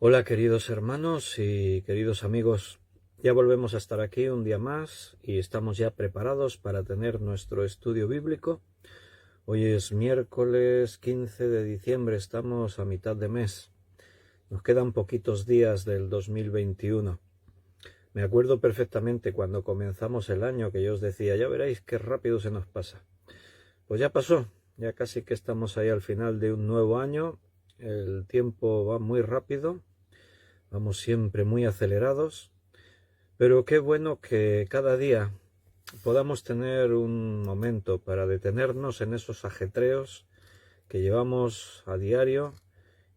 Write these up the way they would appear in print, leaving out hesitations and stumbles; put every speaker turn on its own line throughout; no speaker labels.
Hola queridos hermanos y queridos amigos, ya volvemos a estar aquí un día más y estamos ya preparados para tener nuestro estudio bíblico. Hoy es miércoles 15 de diciembre, estamos a mitad de mes. Nos quedan poquitos días del 2021. Me acuerdo perfectamente cuando comenzamos el año que yo os decía, ya veréis qué rápido se nos pasa. Pues ya pasó, ya casi que estamos ahí al final de un nuevo año. El tiempo va muy rápido. Vamos siempre muy acelerados, pero qué bueno que cada día podamos tener un momento para detenernos en esos ajetreos que llevamos a diario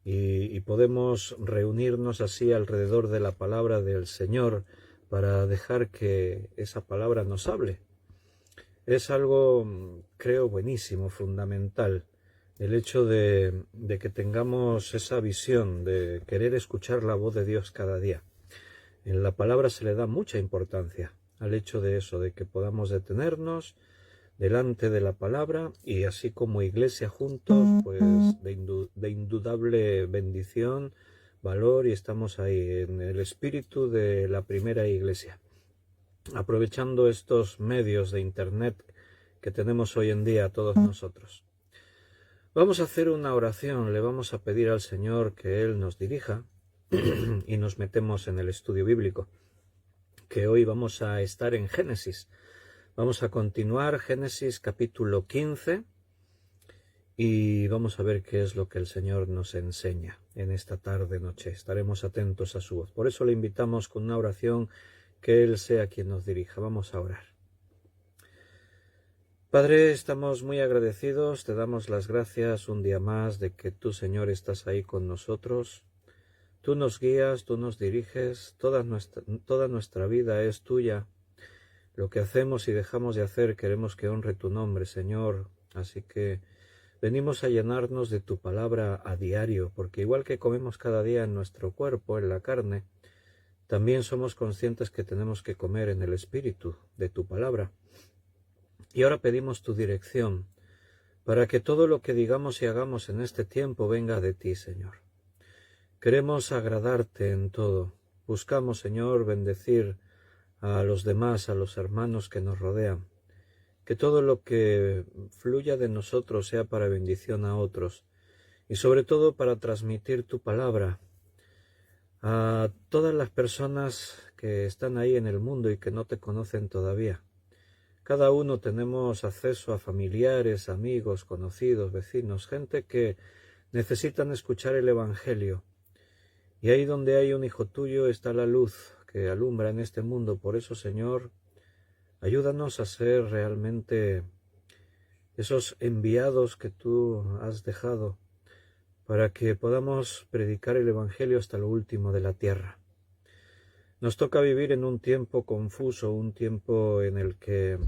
y podemos reunirnos así alrededor de la palabra del Señor para dejar que esa palabra nos hable. Es algo, creo, buenísimo, fundamental, el hecho de que tengamos esa visión de querer escuchar la voz de Dios cada día. En la palabra se le da mucha importancia al hecho de eso, de que podamos detenernos delante de la palabra y así como iglesia juntos, pues de indudable bendición, valor, y estamos ahí en el espíritu de la primera iglesia. Aprovechando estos medios de internet que tenemos hoy en día todos nosotros. Vamos a hacer una oración, le vamos a pedir al Señor que Él nos dirija y nos metemos en el estudio bíblico, que hoy vamos a estar en Génesis. Vamos a continuar Génesis capítulo 15 y vamos a ver qué es lo que el Señor nos enseña en esta tarde-noche. Estaremos atentos a su voz. Por eso le invitamos con una oración que Él sea quien nos dirija. Vamos a orar. Padre, estamos muy agradecidos, te damos las gracias un día más de que tú, Señor, estás ahí con nosotros. Tú nos guías, tú nos diriges, toda nuestra vida es tuya. Lo que hacemos y dejamos de hacer queremos que honre tu nombre, Señor. Así que venimos a llenarnos de tu palabra a diario, porque igual que comemos cada día en nuestro cuerpo, en la carne, también somos conscientes que tenemos que comer en el espíritu de tu palabra. Y ahora pedimos tu dirección para que todo lo que digamos y hagamos en este tiempo venga de ti, Señor. Queremos agradarte en todo. Buscamos, Señor, bendecir a los demás, a los hermanos que nos rodean. Que todo lo que fluya de nosotros sea para bendición a otros y sobre todo para transmitir tu palabra a todas las personas que están ahí en el mundo y que no te conocen todavía. Cada uno tenemos acceso a familiares, amigos, conocidos, vecinos, gente que necesitan escuchar el Evangelio. Y ahí donde hay un hijo tuyo está la luz que alumbra en este mundo. Por eso, Señor, ayúdanos a ser realmente esos enviados que tú has dejado para que podamos predicar el Evangelio hasta lo último de la tierra. Nos toca vivir en un tiempo confuso, un tiempo en el que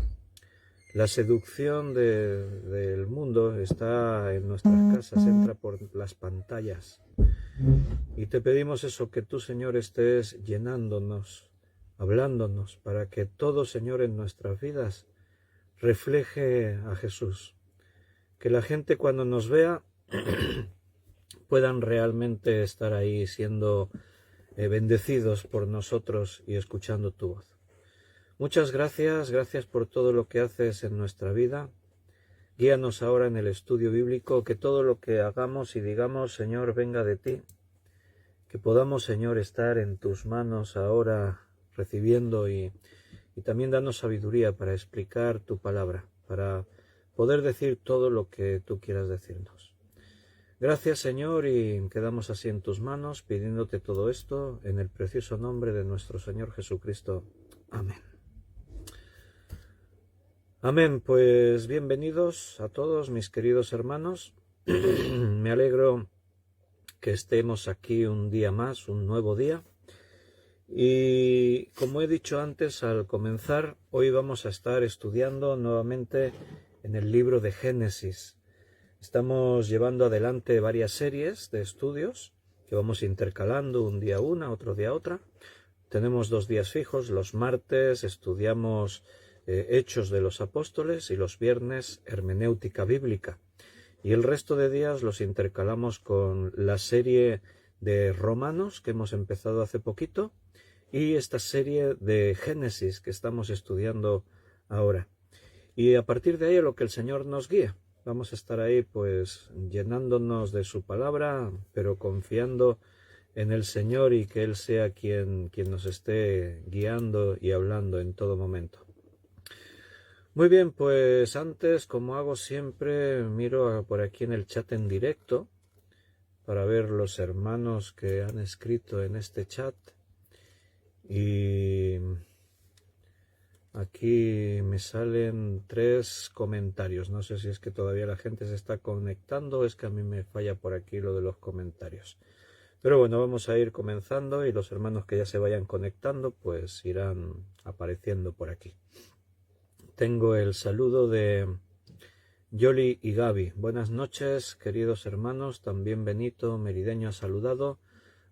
la seducción del mundo está en nuestras casas, entra por las pantallas. Y te pedimos eso, que tú, Señor, estés llenándonos, hablándonos, para que todo, Señor, en nuestras vidas refleje a Jesús. Que la gente cuando nos vea puedan realmente estar ahí siendo bendecidos por nosotros y escuchando tu voz. Muchas gracias, gracias por todo lo que haces en nuestra vida. Guíanos ahora en el estudio bíblico, que todo lo que hagamos y digamos, Señor, venga de ti. Que podamos, Señor, estar en tus manos ahora recibiendo y también danos sabiduría para explicar tu palabra, para poder decir todo lo que tú quieras decirnos. Gracias, Señor, y quedamos así en tus manos, pidiéndote todo esto en el precioso nombre de nuestro Señor Jesucristo. Amén. Amén, pues bienvenidos a todos mis queridos hermanos. Me alegro que estemos aquí un día más, un nuevo día. Y como he dicho antes al comenzar, hoy vamos a estar estudiando nuevamente en el libro de Génesis. Estamos llevando adelante varias series de estudios que vamos intercalando un día una, otro día otra. Tenemos 2 días fijos, los martes estudiamos Hechos de los Apóstoles y los viernes hermenéutica bíblica. Y el resto de días los intercalamos con la serie de Romanos que hemos empezado hace poquito y esta serie de Génesis que estamos estudiando ahora. Y a partir de ahí a lo que el Señor nos guíe. Vamos a estar ahí pues llenándonos de su palabra, pero confiando en el Señor y que Él sea quien nos esté guiando y hablando en todo momento. Muy bien, pues antes, como hago siempre, miro por aquí en el chat en directo para ver los hermanos que han escrito en este chat. Y aquí me salen 3 comentarios. No sé si es que todavía la gente se está conectando o es que a mí me falla por aquí lo de los comentarios. Pero bueno, vamos a ir comenzando y los hermanos que ya se vayan conectando pues irán apareciendo por aquí. Tengo el saludo de Yoli y Gaby. Buenas noches, queridos hermanos. También Benito Merideño ha saludado.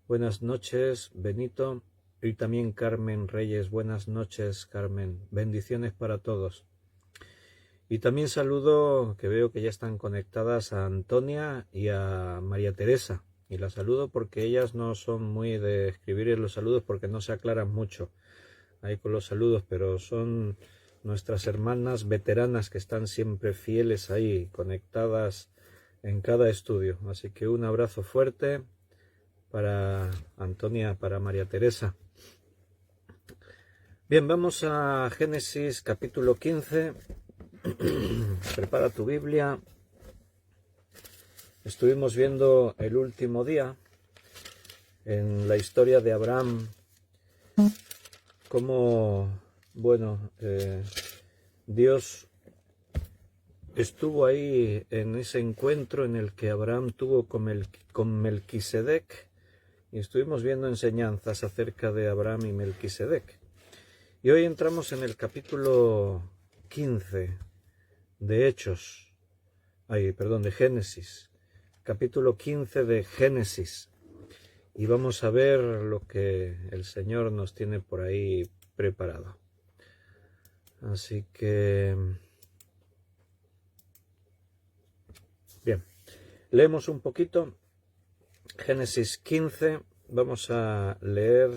Buenas noches, Benito. Y también Carmen Reyes. Buenas noches, Carmen. Bendiciones para todos. Y también saludo, que veo que ya están conectadas, a Antonia y a María Teresa. Y las saludo porque ellas no son muy de escribir los saludos porque no se aclaran mucho ahí con los saludos, pero son nuestras hermanas veteranas que están siempre fieles ahí, conectadas en cada estudio. Así que un abrazo fuerte para Antonia, para María Teresa. Bien, vamos a Génesis capítulo 15. Prepara tu Biblia. Estuvimos viendo el último día en la historia de Abraham, cómo, bueno, Dios estuvo ahí en ese encuentro en el que Abraham tuvo con Melquisedec, y estuvimos viendo enseñanzas acerca de Abraham y Melquisedec. Y hoy entramos en el capítulo 15 de de Génesis. Capítulo 15 de Génesis. Y vamos a ver lo que el Señor nos tiene por ahí preparado. Así que... bien, leemos un poquito. Génesis 15, vamos a leer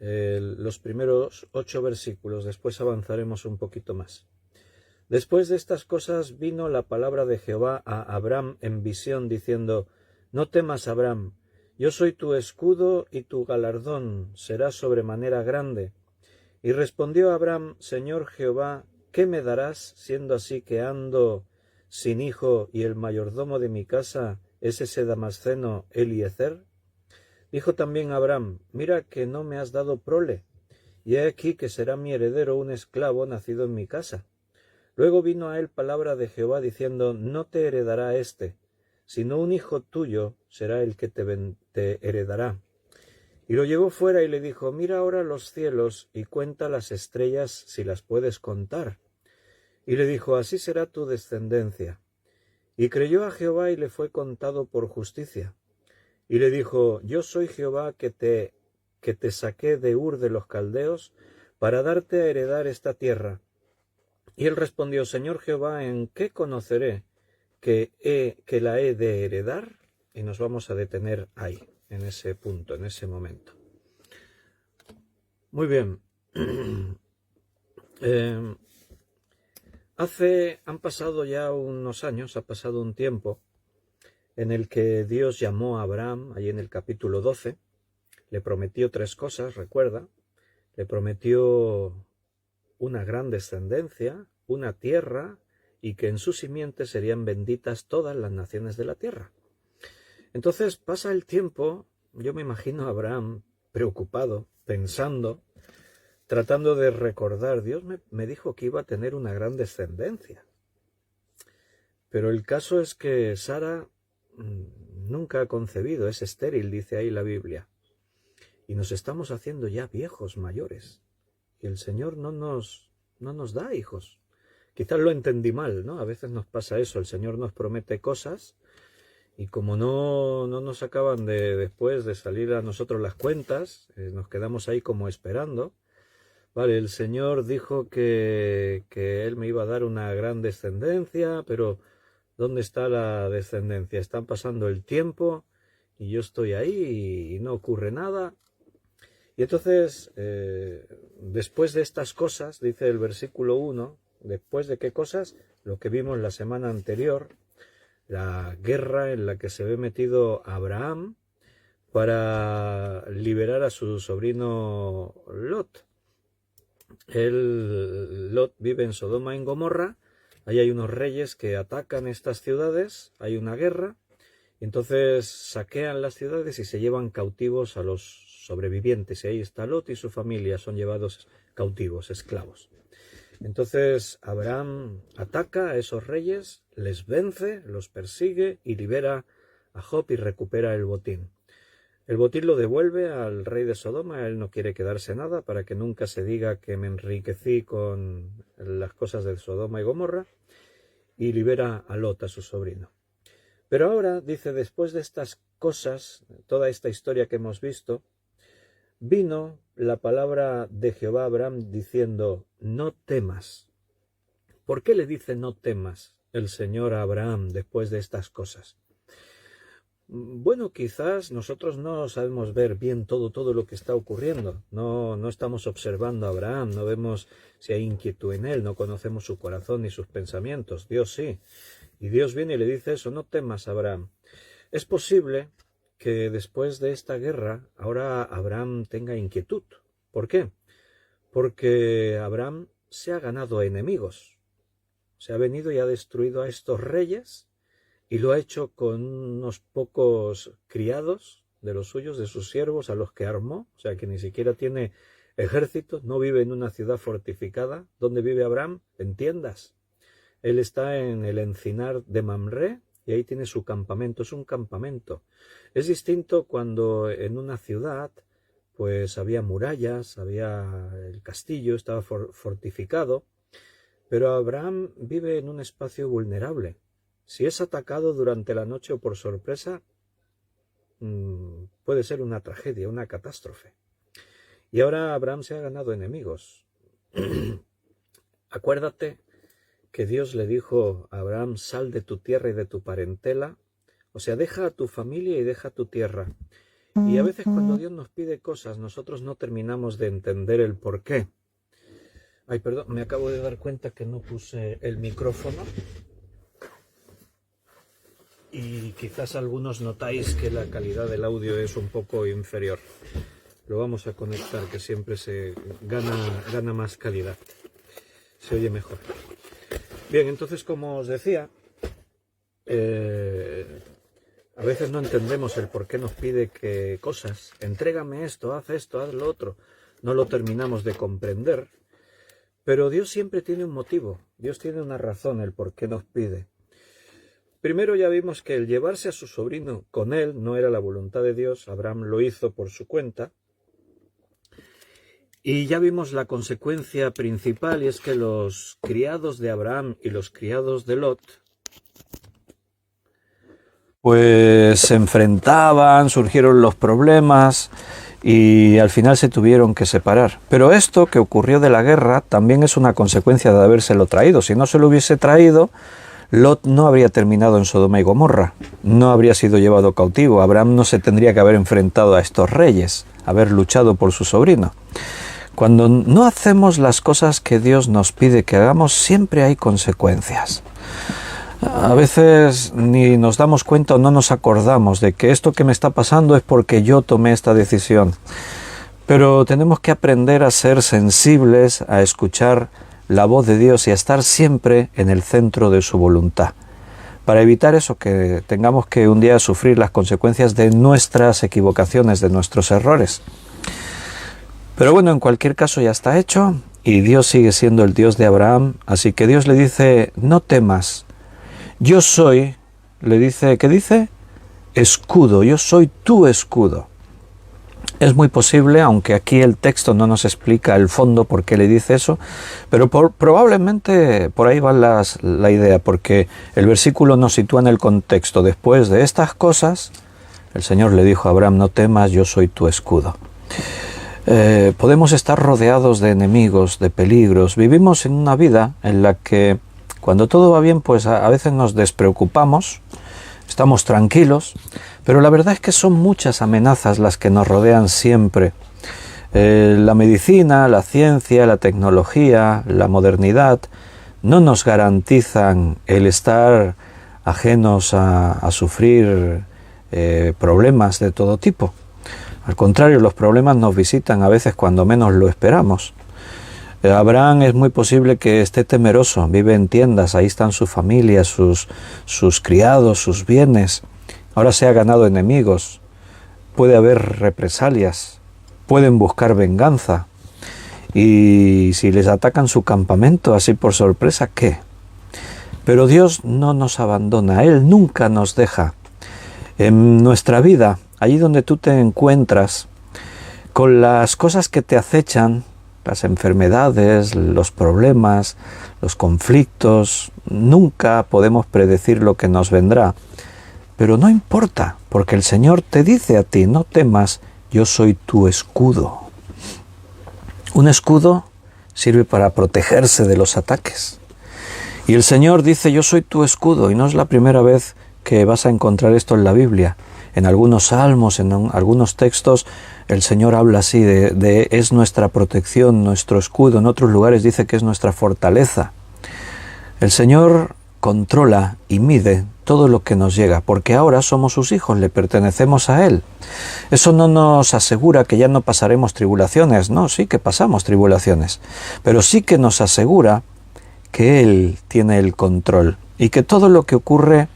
los primeros 8 versículos, después avanzaremos un poquito más. Después de estas cosas vino la palabra de Jehová a Abraham en visión, diciendo: No temas, Abraham, yo soy tu escudo y tu galardón será sobremanera grande. Y respondió Abraham: Señor Jehová, ¿qué me darás, siendo así que ando sin hijo y el mayordomo de mi casa es ese Damasceno Eliezer? Dijo también Abraham: Mira que no me has dado prole, y he aquí que será mi heredero un esclavo nacido en mi casa. Luego vino a él palabra de Jehová diciendo: No te heredará éste, sino un hijo tuyo será el que te heredará. Y lo llevó fuera y le dijo: Mira ahora los cielos y cuenta las estrellas si las puedes contar. Y le dijo: Así será tu descendencia. Y creyó a Jehová y le fue contado por justicia. Y le dijo: Yo soy Jehová que te saqué de Ur de los Caldeos para darte a heredar esta tierra. Y él respondió: Señor Jehová, ¿en qué conoceré que la he de heredar? Y nos vamos a detener ahí, en ese punto, en ese momento. Muy bien. Han pasado ya unos años, ha pasado un tiempo, en el que Dios llamó a Abraham, ahí en el capítulo 12, le prometió 3 cosas, recuerda, le prometió una gran descendencia, una tierra, y que en su simiente serían benditas todas las naciones de la tierra. Entonces pasa el tiempo, yo me imagino a Abraham preocupado, pensando, tratando de recordar: Dios me dijo que iba a tener una gran descendencia. Pero el caso es que Sara nunca ha concebido, es estéril, dice ahí la Biblia. Y nos estamos haciendo ya viejos, mayores. Y el Señor no nos da hijos. Quizás lo entendí mal, ¿no? A veces nos pasa eso, el Señor nos promete cosas y como no nos acaban después de salir a nosotros las cuentas, nos quedamos ahí como esperando. Vale, el Señor dijo que Él me iba a dar una gran descendencia, pero ¿dónde está la descendencia? Están pasando el tiempo y yo estoy ahí y no ocurre nada. Y entonces, después de estas cosas, dice el versículo 1, después de qué cosas, lo que vimos la semana anterior, la guerra en la que se ve metido Abraham para liberar a su sobrino Lot. Lot vive en Sodoma y en Gomorra, ahí hay unos reyes que atacan estas ciudades, hay una guerra, y entonces saquean las ciudades y se llevan cautivos a los sobrevivientes, y ahí está Lot y su familia, son llevados cautivos, esclavos. Entonces Abraham ataca a esos reyes, les vence, los persigue y libera a Job y recupera el botín. El botín lo devuelve al rey de Sodoma, él no quiere quedarse nada para que nunca se diga que me enriquecí con las cosas de Sodoma y Gomorra, y libera a Lot, a su sobrino. Pero ahora, dice, después de estas cosas, toda esta historia que hemos visto, vino la palabra de Jehová a Abraham diciendo, no temas. ¿Por qué le dice no temas el Señor a Abraham después de estas cosas? Bueno, quizás nosotros no sabemos ver bien todo lo que está ocurriendo. No estamos observando a Abraham, no vemos si hay inquietud en él, no conocemos su corazón ni sus pensamientos. Dios sí. Y Dios viene y le dice eso, no temas, Abraham. Es posible que después de esta guerra ahora Abraham tenga inquietud. ¿Por qué? Porque Abraham se ha ganado enemigos. Se ha venido y ha destruido a estos reyes y lo ha hecho con unos pocos criados de los suyos, de sus siervos, a los que armó. O sea que ni siquiera tiene ejército, no vive en una ciudad fortificada. ¿Dónde vive Abraham? En tiendas. Él está en el encinar de Mamre y ahí tiene su campamento, es un campamento. Es distinto cuando en una ciudad pues había murallas, había el castillo, estaba fortificado, pero Abraham vive en un espacio vulnerable. Si es atacado durante la noche o por sorpresa, puede ser una tragedia, una catástrofe. Y ahora Abraham se ha ganado enemigos. Acuérdate que Dios le dijo a Abraham, sal de tu tierra y de tu parentela, o sea, deja a tu familia y deja tu tierra. Y a veces cuando Dios nos pide cosas, nosotros no terminamos de entender el por qué. Ay, perdón, me acabo de dar cuenta que no puse el micrófono. Y quizás algunos notáis que la calidad del audio es un poco inferior. Lo vamos a conectar, que siempre se gana más calidad. Se oye mejor. Bien, entonces, como os decía, a veces no entendemos el por qué nos pide que cosas. Entrégame esto, haz lo otro. No lo terminamos de comprender. Pero Dios siempre tiene un motivo. Dios tiene una razón el por qué nos pide. Primero ya vimos que el llevarse a su sobrino con él no era la voluntad de Dios. Abraham lo hizo por su cuenta. Y ya vimos la consecuencia principal, y es que los criados de Abraham y los criados de Lot pues se enfrentaban, surgieron los problemas y al final se tuvieron que separar. Pero esto que ocurrió de la guerra también es una consecuencia de habérselo traído. Si no se lo hubiese traído, Lot no habría terminado en Sodoma y Gomorra, no habría sido llevado cautivo. Abraham no se tendría que haber enfrentado a estos reyes, haber luchado por su sobrino. Cuando no hacemos las cosas que Dios nos pide que hagamos, siempre hay consecuencias. A veces ni nos damos cuenta o no nos acordamos de que esto que me está pasando es porque yo tomé esta decisión. Pero tenemos que aprender a ser sensibles, a escuchar la voz de Dios y a estar siempre en el centro de su voluntad, para evitar eso, que tengamos que un día sufrir las consecuencias de nuestras equivocaciones, de nuestros errores. Pero bueno, en cualquier caso ya está hecho y Dios sigue siendo el Dios de Abraham, así que Dios le dice, no temas, yo soy, le dice, ¿qué dice? Escudo, yo soy tu escudo. Es muy posible, aunque aquí el texto no nos explica el fondo por qué le dice eso, pero probablemente por ahí va la idea, porque el versículo nos sitúa en el contexto. Después de estas cosas, el Señor le dijo a Abraham, no temas, yo soy tu escudo. Podemos estar rodeados de enemigos, de peligros. Vivimos en una vida en la que cuando todo va bien, pues a veces nos despreocupamos, estamos tranquilos, pero la verdad es que son muchas amenazas las que nos rodean siempre. La medicina, la ciencia, la tecnología, la modernidad no nos garantizan el estar ajenos a sufrir problemas de todo tipo. Al contrario, los problemas nos visitan a veces cuando menos lo esperamos. Abraham es muy posible que esté temeroso, vive en tiendas, ahí están su familia, sus criados, sus bienes. Ahora se ha ganado enemigos, puede haber represalias, pueden buscar venganza. Y si les atacan su campamento así por sorpresa, ¿qué? Pero Dios no nos abandona, Él nunca nos deja. En nuestra vida, allí donde tú te encuentras, con las cosas que te acechan, las enfermedades, los problemas, los conflictos, nunca podemos predecir lo que nos vendrá. Pero no importa, porque el Señor te dice a ti, no temas, yo soy tu escudo. Un escudo sirve para protegerse de los ataques. Y el Señor dice, yo soy tu escudo, y no es la primera vez que vas a encontrar esto en la Biblia. En algunos salmos, en algunos textos, el Señor habla así de es nuestra protección, nuestro escudo. En otros lugares dice que es nuestra fortaleza. El Señor controla y mide todo lo que nos llega, porque ahora somos sus hijos, le pertenecemos a Él. Eso no nos asegura que ya no pasaremos tribulaciones, no, sí que pasamos tribulaciones, pero sí que nos asegura que Él tiene el control y que todo lo que ocurre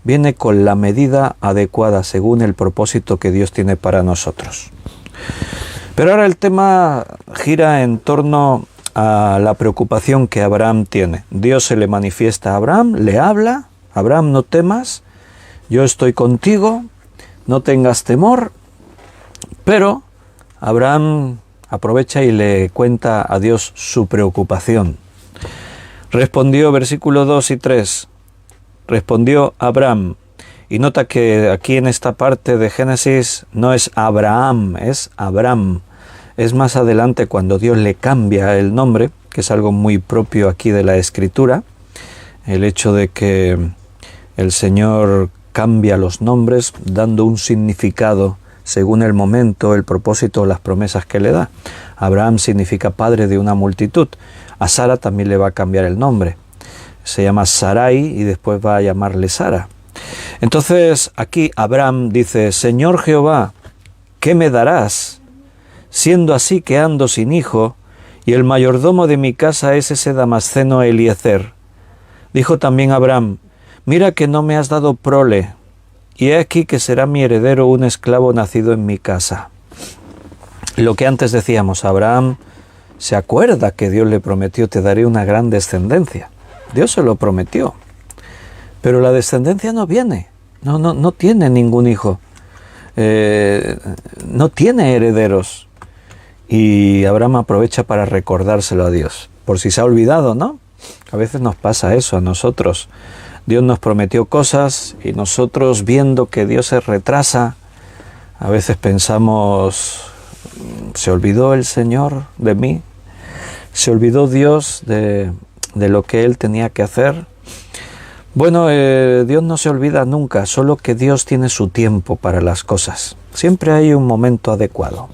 viene con la medida adecuada según el propósito que Dios tiene para nosotros. Pero ahora el tema gira en torno a la preocupación que Abraham tiene. Dios se le manifiesta a Abraham, le habla, Abraham, no temas, yo estoy contigo, no tengas temor, pero Abraham aprovecha y le cuenta a Dios su preocupación. Respondió, versículos 2 y 3, respondió Abraham, y nota que aquí en esta parte de Génesis no es Abraham, es Abram. Es más adelante cuando Dios le cambia el nombre, que es algo muy propio aquí de la Escritura, el hecho de que el Señor cambia los nombres dando un significado según el momento, el propósito o las promesas que le da. Abraham significa padre de una multitud. A Sara también le va a cambiar el nombre. Se llama Sarai y después va a llamarle Sara. Entonces aquí Abraham dice, Señor Jehová, ¿qué me darás? Siendo así que ando sin hijo, y el mayordomo de mi casa es ese Damasceno Eliezer. Dijo también Abraham, mira que no me has dado prole, y he aquí que será mi heredero un esclavo nacido en mi casa. Lo que antes decíamos, Abraham se acuerda que Dios le prometió, te daré una gran descendencia. Dios se lo prometió, pero la descendencia no viene, no tiene ningún hijo, no tiene herederos. Y Abraham aprovecha para recordárselo a Dios, por si se ha olvidado, ¿no? A veces nos pasa eso a nosotros. Dios nos prometió cosas y nosotros, viendo que Dios se retrasa, a veces pensamos, ¿se olvidó el Señor de mí? ¿Se olvidó Dios de lo que Él tenía que hacer? Bueno, Dios no se olvida nunca, solo que Dios tiene su tiempo para las cosas. Siempre hay un momento adecuado.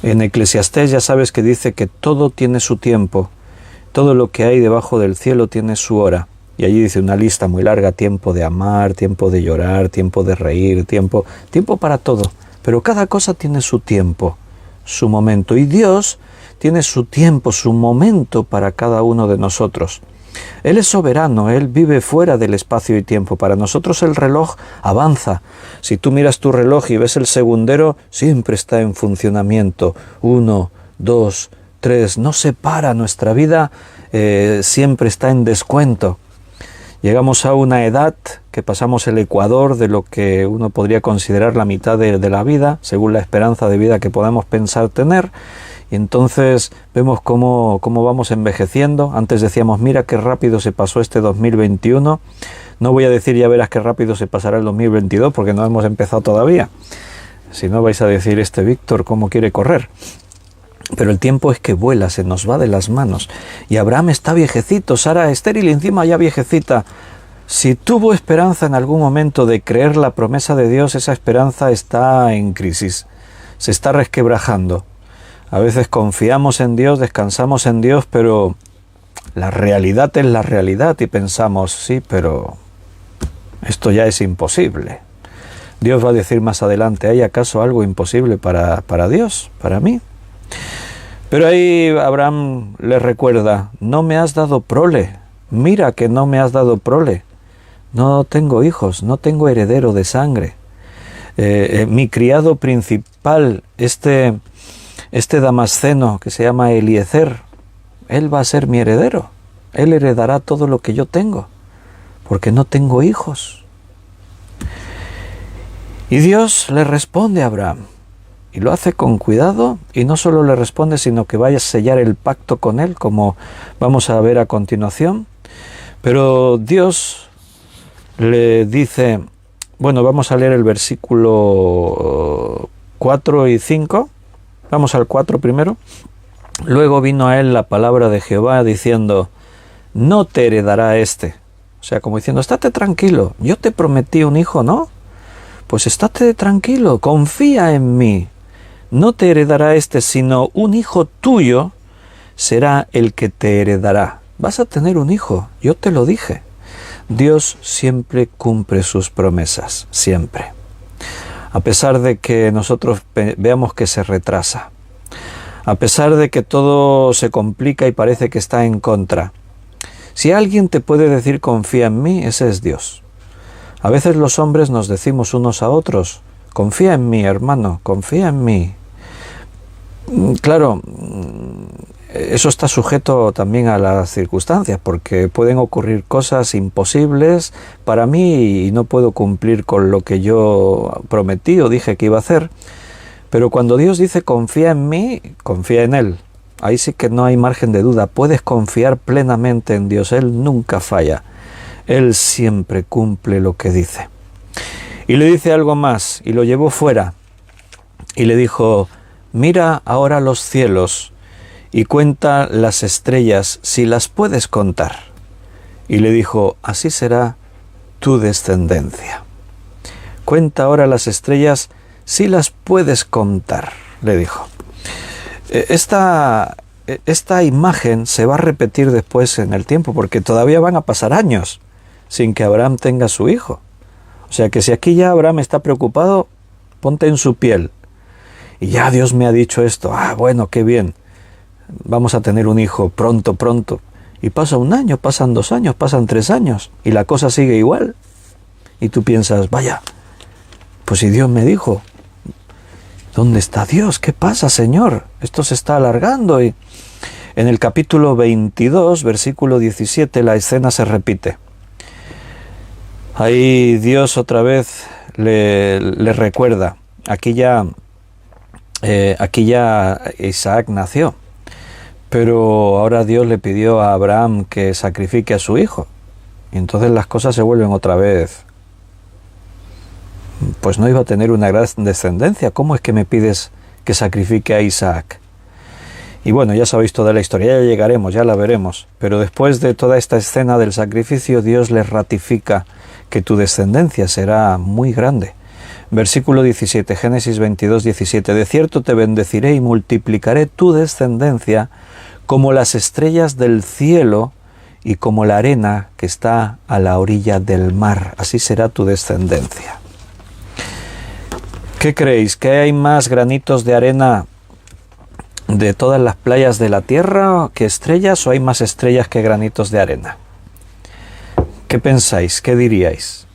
En Eclesiastés ya sabes que dice que todo tiene su tiempo, todo lo que hay debajo del cielo tiene su hora. Y allí dice una lista muy larga, tiempo de amar, tiempo de llorar, tiempo de reír, tiempo para todo. Pero cada cosa tiene su tiempo, su momento. Y Dios tiene su tiempo, su momento para cada uno de nosotros. Él es soberano, Él vive fuera del espacio y tiempo. Para nosotros el reloj avanza. Si tú miras tu reloj y ves el segundero, siempre está en funcionamiento. 1, 2, 3, no se para. Nuestra vida siempre está en descuento. Llegamos a una edad que pasamos el ecuador de lo que uno podría considerar la mitad de la vida, según la esperanza de vida que podamos pensar tener. Y entonces vemos cómo vamos envejeciendo. Antes decíamos, mira qué rápido se pasó este 2021. No voy a decir, ya verás qué rápido se pasará el 2022, porque no hemos empezado todavía. Si no, vais a decir, este Víctor, ¿cómo quiere correr? Pero el tiempo es que vuela, se nos va de las manos. Y Abraham está viejecito, Sara estéril y encima ya viejecita. Si tuvo esperanza en algún momento de creer la promesa de Dios, esa esperanza está en crisis, se está resquebrajando. A veces confiamos en Dios, descansamos en Dios, pero la realidad es la realidad y pensamos, sí, pero esto ya es imposible. Dios va a decir más adelante, ¿hay acaso algo imposible para Dios, para mí? Pero ahí Abraham le recuerda, no me has dado prole, mira que no me has dado prole, no tengo hijos, no tengo heredero de sangre. Mi criado principal, este Damasceno que se llama Eliezer, él va a ser mi heredero, él heredará todo lo que yo tengo, porque no tengo hijos. Y Dios le responde a Abraham, y lo hace con cuidado, y no solo le responde, sino que vaya a sellar el pacto con él, como vamos a ver a continuación. Pero Dios le dice, bueno, vamos a leer el versículo 4 y 5, vamos al 4 primero. Luego vino a él la palabra de Jehová diciendo, no te heredará este. O sea, como diciendo, estate tranquilo, yo te prometí un hijo, ¿no? Pues estate tranquilo, confía en mí. No te heredará este, sino un hijo tuyo será el que te heredará. Vas a tener un hijo, yo te lo dije. Dios siempre cumple sus promesas, siempre. A pesar de que nosotros veamos que se retrasa, a pesar de que todo se complica y parece que está en contra. Si alguien te puede decir confía en mí, ese es Dios. A veces los hombres nos decimos unos a otros, confía en mí, hermano, confía en mí. Claro, eso está sujeto también a las circunstancias, porque pueden ocurrir cosas imposibles para mí y no puedo cumplir con lo que yo prometí o dije que iba a hacer. Pero cuando Dios dice confía en mí, confía en Él. Ahí sí que no hay margen de duda. Puedes confiar plenamente en Dios. Él nunca falla. Él siempre cumple lo que dice. Y le dice algo más, y lo llevó fuera. Y le dijo, mira ahora los cielos y cuenta las estrellas si las puedes contar. Y le dijo, así será tu descendencia. Cuenta ahora las estrellas si las puedes contar, le dijo. Esta imagen se va a repetir después en el tiempo, porque todavía van a pasar años sin que Abraham tenga su hijo. O sea que si aquí ya Abraham está preocupado, ponte en su piel. Y ya Dios me ha dicho esto, bueno, qué bien, vamos a tener un hijo pronto, pronto. Y pasa un año, pasan 2 años, pasan 3 años, y la cosa sigue igual. Y tú piensas, vaya, pues si Dios me dijo, ¿dónde está Dios? ¿Qué pasa, Señor? Esto se está alargando. Y en el capítulo 22, versículo 17, la escena se repite. Ahí Dios otra vez le recuerda. Aquí ya Isaac nació. Pero ahora Dios le pidió a Abraham que sacrifique a su hijo. Y entonces las cosas se vuelven otra vez. Pues no iba a tener una gran descendencia. ¿Cómo es que me pides que sacrifique a Isaac? Y bueno, ya sabéis toda la historia, ya llegaremos, ya la veremos. Pero después de toda esta escena del sacrificio, Dios le ratifica que tu descendencia será muy grande. Versículo 17, Génesis 22, 17. De cierto te bendeciré y multiplicaré tu descendencia como las estrellas del cielo y como la arena que está a la orilla del mar. Así será tu descendencia. ¿Qué creéis? ¿Que hay más granitos de arena de todas las playas de la tierra que estrellas, o hay más estrellas que granitos de arena? ¿Qué pensáis? ¿Qué diríais?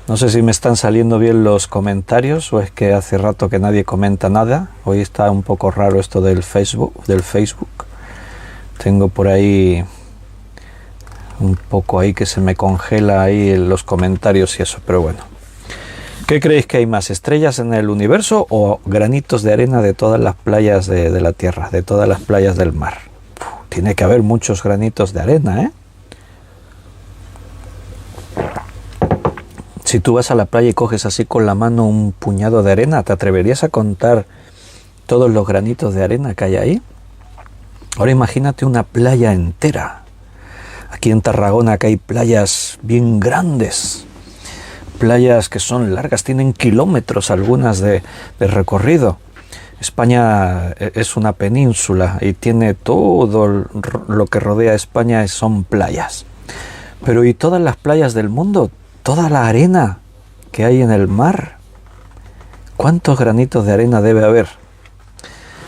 No sé si me están saliendo bien los comentarios o es que hace rato que nadie comenta nada. Hoy está un poco raro esto del Facebook. Tengo por ahí un poco ahí que se me congela ahí en los comentarios y eso, pero bueno. ¿Qué creéis que hay más, estrellas en el universo o granitos de arena de todas las playas de la tierra, de todas las playas del mar? Tiene que haber muchos granitos de arena, ¿eh? Si tú vas a la playa y coges así con la mano un puñado de arena, ¿te atreverías a contar todos los granitos de arena que hay ahí? Ahora imagínate una playa entera Aquí en Tarragona, que hay playas bien grandes, playas que son largas, tienen kilómetros algunas de recorrido. España es una península y tiene todo lo que rodea a España son playas. Pero ¿y todas las playas del mundo? Toda la arena que hay en el mar. ¿Cuántos granitos de arena debe haber?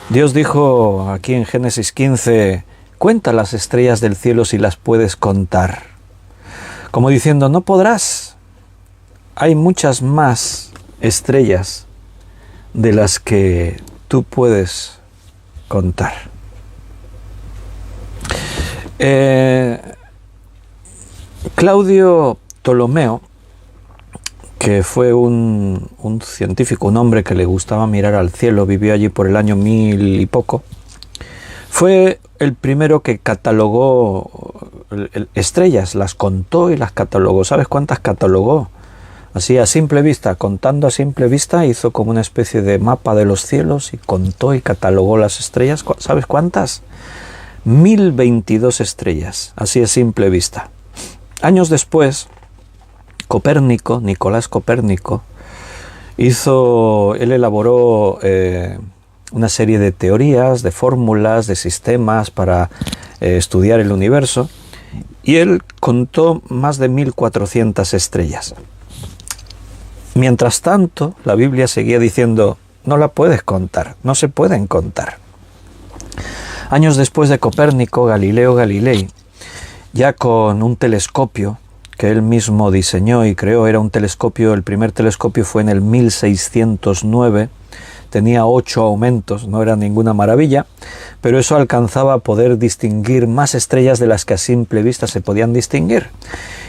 Dios dijo aquí en Génesis 15, cuenta las estrellas del cielo si las puedes contar. Como diciendo, no podrás. Hay muchas más estrellas de las que tú puedes contar. Claudio Ptolomeo, que fue un científico, un hombre que le gustaba mirar al cielo, vivió allí por el año 1000 y poco, fue el primero que catalogó estrellas, las contó y las catalogó. ¿Sabes cuántas catalogó? Así a simple vista, contando a simple vista, hizo como una especie de mapa de los cielos y contó y catalogó las estrellas. ¿Sabes cuántas? 1022 estrellas, así a simple vista. Años después, Copérnico, Nicolás Copérnico, él elaboró una serie de teorías, de fórmulas, de sistemas para estudiar el universo, y él contó más de 1400 estrellas. Mientras tanto, la Biblia seguía diciendo, no la puedes contar, no se pueden contar. Años después de Copérnico, Galileo Galilei, ya con un telescopio que él mismo diseñó y creó, era un telescopio, el primer telescopio fue en el 1609, tenía 8 aumentos, no era ninguna maravilla, pero eso alcanzaba a poder distinguir más estrellas de las que a simple vista se podían distinguir.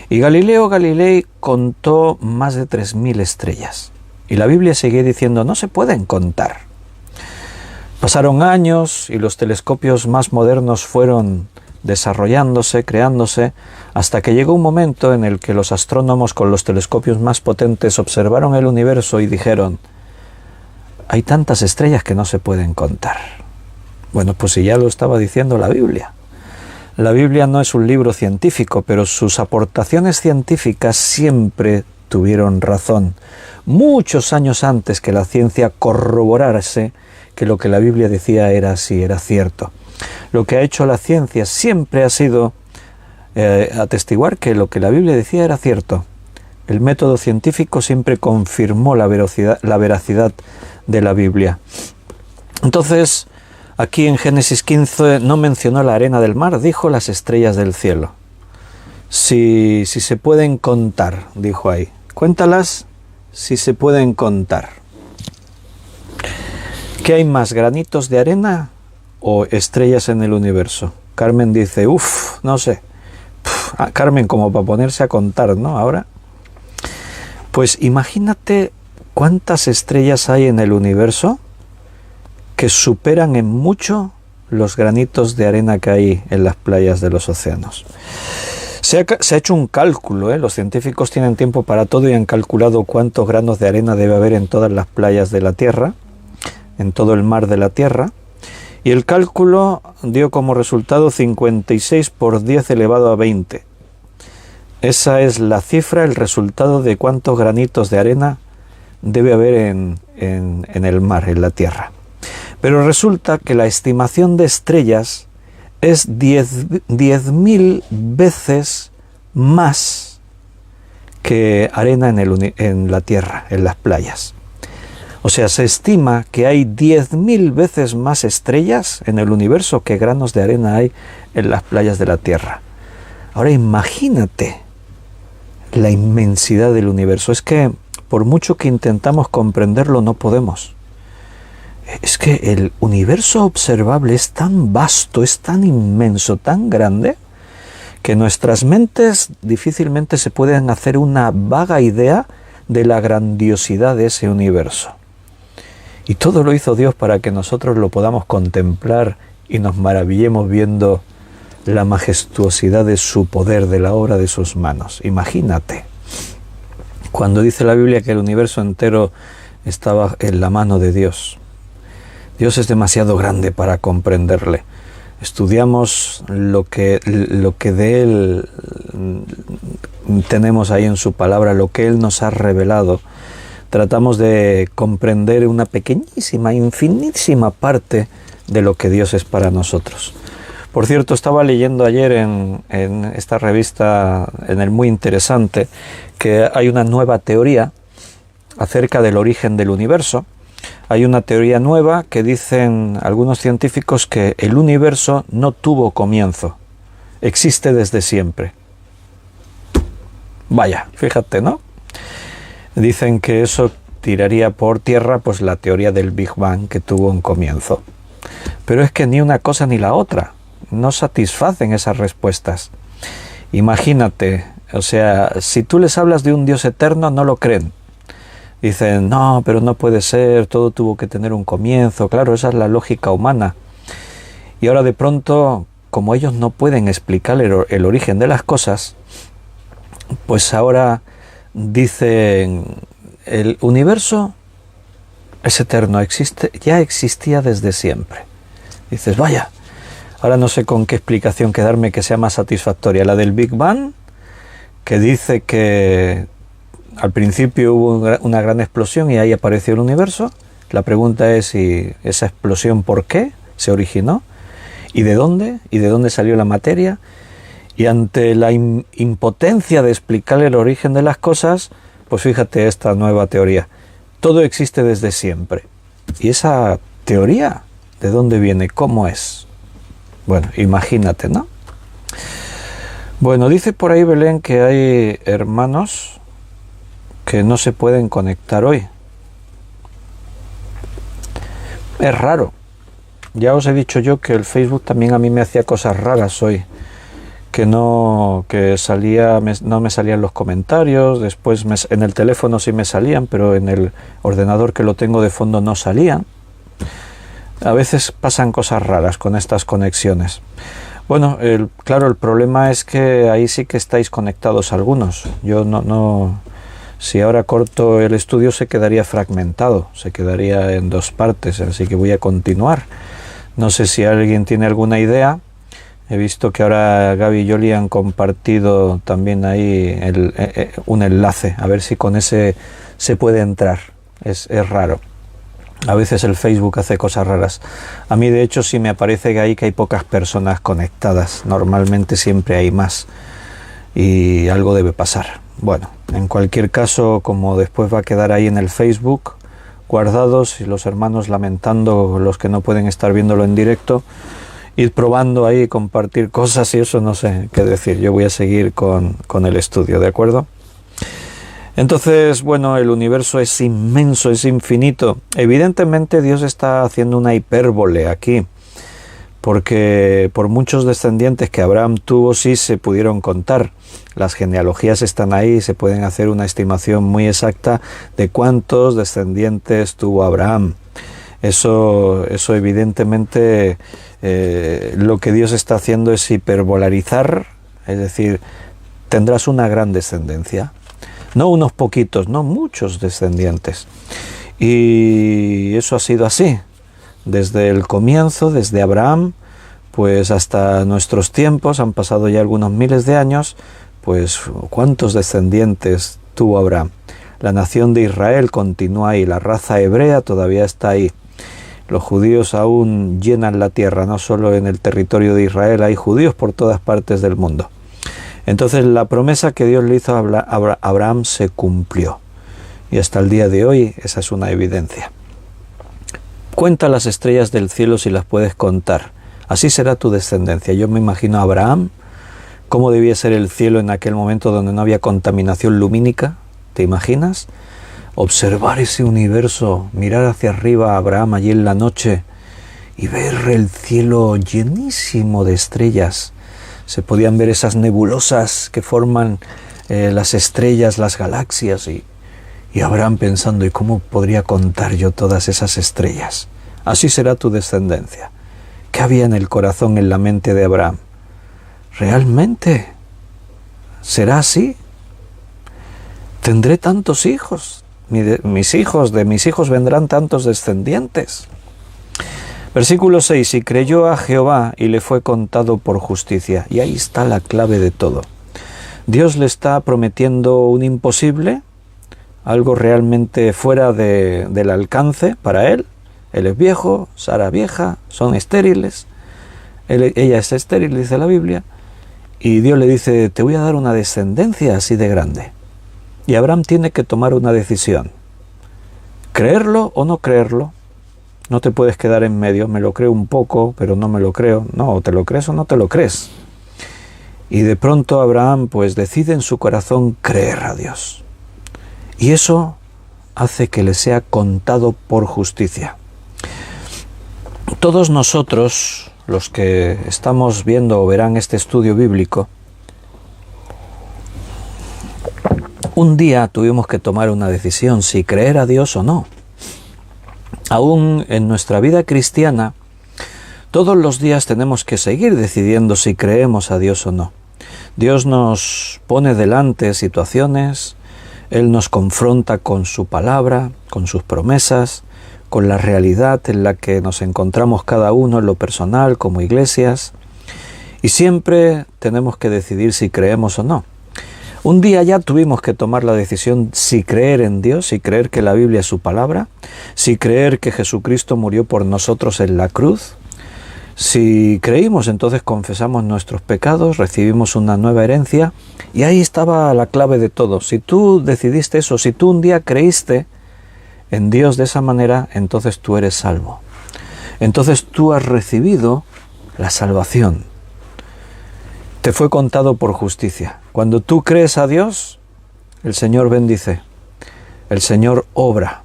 Y Galileo Galilei contó más de 3000 estrellas. Y la Biblia seguía diciendo, no se pueden contar. Pasaron años y los telescopios más modernos fueron desarrollándose, creándose, hasta que llegó un momento en el que los astrónomos con los telescopios más potentes observaron el universo y dijeron, hay tantas estrellas que no se pueden contar. Bueno, pues si ya lo estaba diciendo la Biblia. La Biblia no es un libro científico, pero sus aportaciones científicas siempre tuvieron razón. Muchos años antes que la ciencia corroborase que lo que la Biblia decía era así, era cierto. Lo que ha hecho la ciencia siempre ha sido atestiguar que lo que la Biblia decía era cierto. El método científico siempre confirmó la veracidad de la Biblia. Entonces, aquí en Génesis 15 no mencionó la arena del mar, dijo las estrellas del cielo. Si se pueden contar, dijo ahí. Cuéntalas si se pueden contar. ¿Qué hay más, granitos de arena o estrellas en el universo? Carmen dice, no sé. Carmen, como para ponerse a contar, ¿no? Ahora. Pues imagínate cuántas estrellas hay en el universo que superan en mucho los granitos de arena que hay en las playas de los océanos. Se ha hecho un cálculo, los científicos tienen tiempo para todo y han calculado cuántos granos de arena debe haber en todas las playas de la Tierra, en todo el mar de la Tierra, y el cálculo dio como resultado 56 por 10 elevado a 20. Esa es la cifra, el resultado de cuántos granitos de arena debe haber en el mar, en la Tierra. Pero resulta que la estimación de estrellas es 10.000 veces más que arena en la Tierra, en las playas. O sea, se estima que hay 10.000 veces más estrellas en el universo que granos de arena hay en las playas de la Tierra. Ahora imagínate la inmensidad del universo. Es que por mucho que intentamos comprenderlo, no podemos. Es que el universo observable es tan vasto, es tan inmenso, tan grande, que nuestras mentes difícilmente se pueden hacer una vaga idea de la grandiosidad de ese universo. Y todo lo hizo Dios para que nosotros lo podamos contemplar y nos maravillemos viendo la majestuosidad de su poder, de la obra de sus manos. Imagínate, cuando dice la Biblia que el universo entero estaba en la mano de Dios. Dios es demasiado grande para comprenderle. estudiamos lo que de Él tenemos ahí en su palabra, lo que Él nos ha revelado, tratamos de comprender una pequeñísima, infinísima parte de lo que Dios es para nosotros. Por cierto, estaba leyendo ayer en esta revista, en el Muy Interesante, que hay una nueva teoría acerca del origen del universo. Hay una teoría nueva que dicen algunos científicos que el universo no tuvo comienzo, existe desde siempre. Vaya, fíjate, ¿no? Dicen que eso tiraría por tierra pues la teoría del Big Bang, que tuvo un comienzo. Pero es que ni una cosa ni la otra no satisfacen esas respuestas. Imagínate, o sea, si tú les hablas de un Dios eterno, no lo creen. Dicen, no, pero no puede ser, todo tuvo que tener un comienzo. Claro, esa es la lógica humana. Y ahora de pronto, como ellos no pueden explicar el origen de las cosas, pues ahora dicen, el universo es eterno, ya existía desde siempre. Dices, vaya, ahora no sé con qué explicación quedarme que sea más satisfactoria. La del Big Bang, que dice que al principio hubo una gran explosión y ahí apareció el universo. La pregunta es si esa explosión, ¿por qué se originó? ¿Y de dónde? ¿Y de dónde salió la materia? Y ante la impotencia de explicar el origen de las cosas, pues fíjate esta nueva teoría. Todo existe desde siempre. ¿Y esa teoría de dónde viene? ¿Cómo es? Bueno, imagínate, ¿no? Bueno, dice por ahí Belén que hay hermanos que no se pueden conectar hoy. Es raro. Ya os he dicho yo que el Facebook también a mí me hacía cosas raras hoy. No me salían los comentarios, después en el teléfono sí me salían, pero en el ordenador que lo tengo de fondo no salían. A veces pasan cosas raras con estas conexiones. Bueno, claro, el problema es que ahí sí que estáis conectados algunos. Yo si ahora corto el estudio se quedaría fragmentado, se quedaría en dos partes, así que voy a continuar. No sé si alguien tiene alguna idea. He visto que ahora Gaby y Yoli han compartido también ahí un enlace, a ver si con ese se puede entrar. Es raro. A veces el Facebook hace cosas raras. A mí de hecho sí me aparece que hay pocas personas conectadas. Normalmente siempre hay más y algo debe pasar. Bueno, en cualquier caso, como después va a quedar ahí en el Facebook guardados y los hermanos lamentando los que no pueden estar viéndolo en directo, ir probando ahí, compartir cosas y eso no sé qué decir. Yo voy a seguir con el estudio, ¿de acuerdo? Entonces, bueno, el universo es inmenso, es infinito. Evidentemente Dios está haciendo una hipérbole aquí, porque por muchos descendientes que Abraham tuvo sí se pudieron contar. Las genealogías están ahí, se pueden hacer una estimación muy exacta de cuántos descendientes tuvo Abraham. Eso evidentemente lo que Dios está haciendo es hiperbolarizar, es decir, tendrás una gran descendencia. No unos poquitos, no muchos descendientes. Y eso ha sido así. Desde el comienzo, desde Abraham, pues hasta nuestros tiempos, han pasado ya algunos miles de años, pues ¿cuántos descendientes tuvo Abraham? La nación de Israel continúa ahí, la raza hebrea todavía está ahí. Los judíos aún llenan la tierra, no solo en el territorio de Israel, hay judíos por todas partes del mundo. Entonces la promesa que Dios le hizo a Abraham se cumplió. Y hasta el día de hoy esa es una evidencia. Cuenta las estrellas del cielo si las puedes contar. Así será tu descendencia. Yo me imagino a Abraham, cómo debía ser el cielo en aquel momento donde no había contaminación lumínica. ¿Te imaginas? Observar ese universo, mirar hacia arriba a Abraham allí en la noche y ver el cielo llenísimo de estrellas. Se podían ver esas nebulosas que forman las estrellas, las galaxias y Abraham pensando, ¿y cómo podría contar yo todas esas estrellas? Así será tu descendencia. ¿Qué había en el corazón, en la mente de Abraham? ¿Realmente será así? ¿Tendré tantos hijos? De mis hijos vendrán tantos descendientes. Versículo 6, y creyó a Jehová y le fue contado por justicia. Y ahí está la clave de todo. Dios le está prometiendo un imposible, algo realmente fuera del alcance para él. Él es viejo, Sara vieja, son estériles. Ella es estéril, dice la Biblia. Y Dios le dice, te voy a dar una descendencia así de grande. Y Abraham tiene que tomar una decisión. ¿Creerlo o no creerlo? No te puedes quedar en medio, me lo creo un poco, pero no me lo creo. No, o te lo crees o no te lo crees. Y de pronto Abraham pues decide en su corazón creer a Dios. Y eso hace que le sea contado por justicia. Todos nosotros, los que estamos viendo o verán este estudio bíblico, un día tuvimos que tomar una decisión si creer a Dios o no. Aún en nuestra vida cristiana, todos los días tenemos que seguir decidiendo si creemos a Dios o no. Dios nos pone delante situaciones, Él nos confronta con su palabra, con sus promesas, con la realidad en la que nos encontramos cada uno en lo personal como iglesias, y siempre tenemos que decidir si creemos o no. Un día ya tuvimos que tomar la decisión si creer en Dios, si creer que la Biblia es su palabra, si creer que Jesucristo murió por nosotros en la cruz. Si creímos, entonces confesamos nuestros pecados, recibimos una nueva herencia, y ahí estaba la clave de todo. Si tú decidiste eso, si tú un día creíste en Dios de esa manera, entonces tú eres salvo. Entonces tú has recibido la salvación. Te fue contado por justicia. Cuando tú crees a Dios, el Señor bendice, el Señor obra,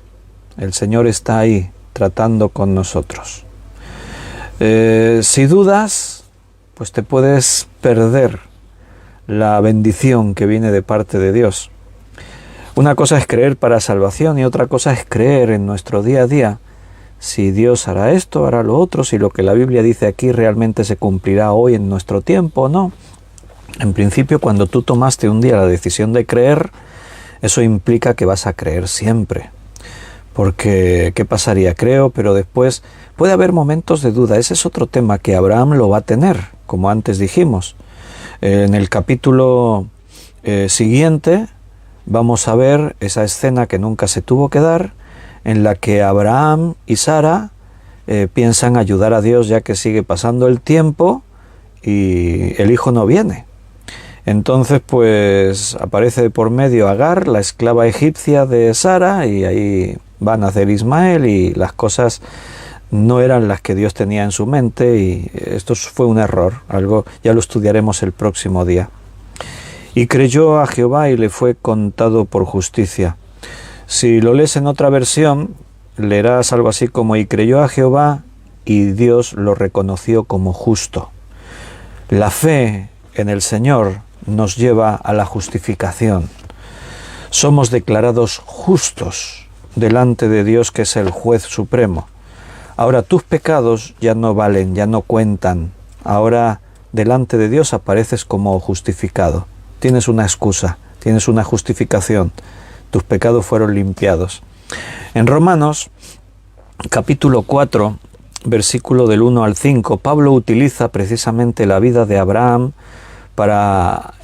el Señor está ahí tratando con nosotros. Si dudas, pues te puedes perder la bendición que viene de parte de Dios. Una cosa es creer para salvación y otra cosa es creer en nuestro día a día. Si Dios hará esto, hará lo otro, si lo que la Biblia dice aquí realmente se cumplirá hoy en nuestro tiempo o no. En principio, cuando tú tomaste un día la decisión de creer, eso implica que vas a creer siempre. Porque, ¿qué pasaría? Creo, pero después puede haber momentos de duda. Ese es otro tema que Abraham lo va a tener, como antes dijimos. En el capítulo siguiente vamos a ver esa escena que nunca se tuvo que dar, en la que Abraham y Sara piensan ayudar a Dios ya que sigue pasando el tiempo y el hijo no viene. Entonces pues aparece de por medio Agar, la esclava egipcia de Sara, y ahí va a nacer Ismael, y las cosas no eran las que Dios tenía en su mente, y esto fue un error, algo ya lo estudiaremos el próximo día. Y creyó a Jehová y le fue contado por justicia. Si lo lees en otra versión, leerás algo así como, y creyó a Jehová y Dios lo reconoció como justo. La fe en el Señor nos lleva a la justificación. Somos declarados justos delante de Dios, que es el juez supremo. Ahora tus pecados ya no valen, ya no cuentan. Ahora delante de Dios apareces como justificado. Tienes una excusa, tienes una justificación. Tus pecados fueron limpiados. En Romanos, capítulo 4, versículo del 1 al 5, Pablo utiliza precisamente la vida de Abraham para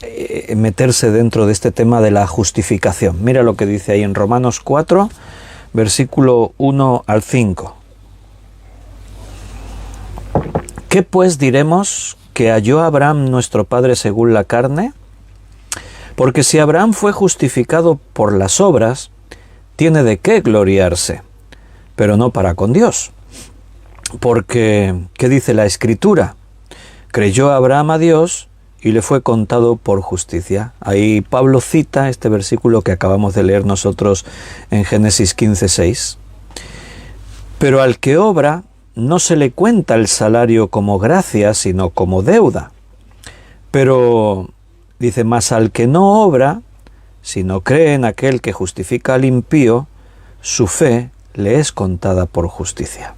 meterse dentro de este tema de la justificación. Mira lo que dice ahí en Romanos 4, versículo 1 al 5. ¿Qué pues diremos que halló Abraham nuestro padre según la carne? Porque si Abraham fue justificado por las obras, tiene de qué gloriarse, pero no para con Dios. Porque, ¿qué dice la Escritura? Creyó Abraham a Dios y le fue contado por justicia. Ahí Pablo cita este versículo que acabamos de leer nosotros en Génesis 15:6. Pero al que obra no se le cuenta el salario como gracia, sino como deuda. Pero, dice, más al que no obra, sino cree en aquel que justifica al impío, su fe le es contada por justicia.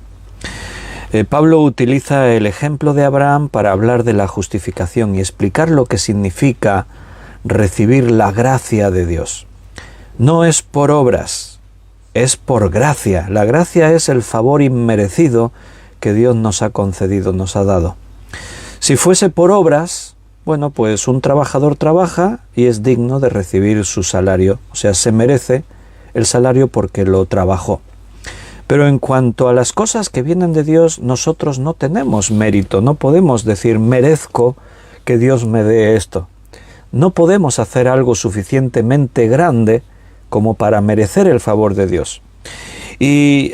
Pablo utiliza el ejemplo de Abraham para hablar de la justificación y explicar lo que significa recibir la gracia de Dios. No es por obras, es por gracia. La gracia es el favor inmerecido que Dios nos ha concedido, nos ha dado. Si fuese por obras, bueno, pues un trabajador trabaja y es digno de recibir su salario, o sea, se merece el salario porque lo trabajó. Pero en cuanto a las cosas que vienen de Dios, nosotros no tenemos mérito, no podemos decir merezco que Dios me dé esto. No podemos hacer algo suficientemente grande como para merecer el favor de Dios. Y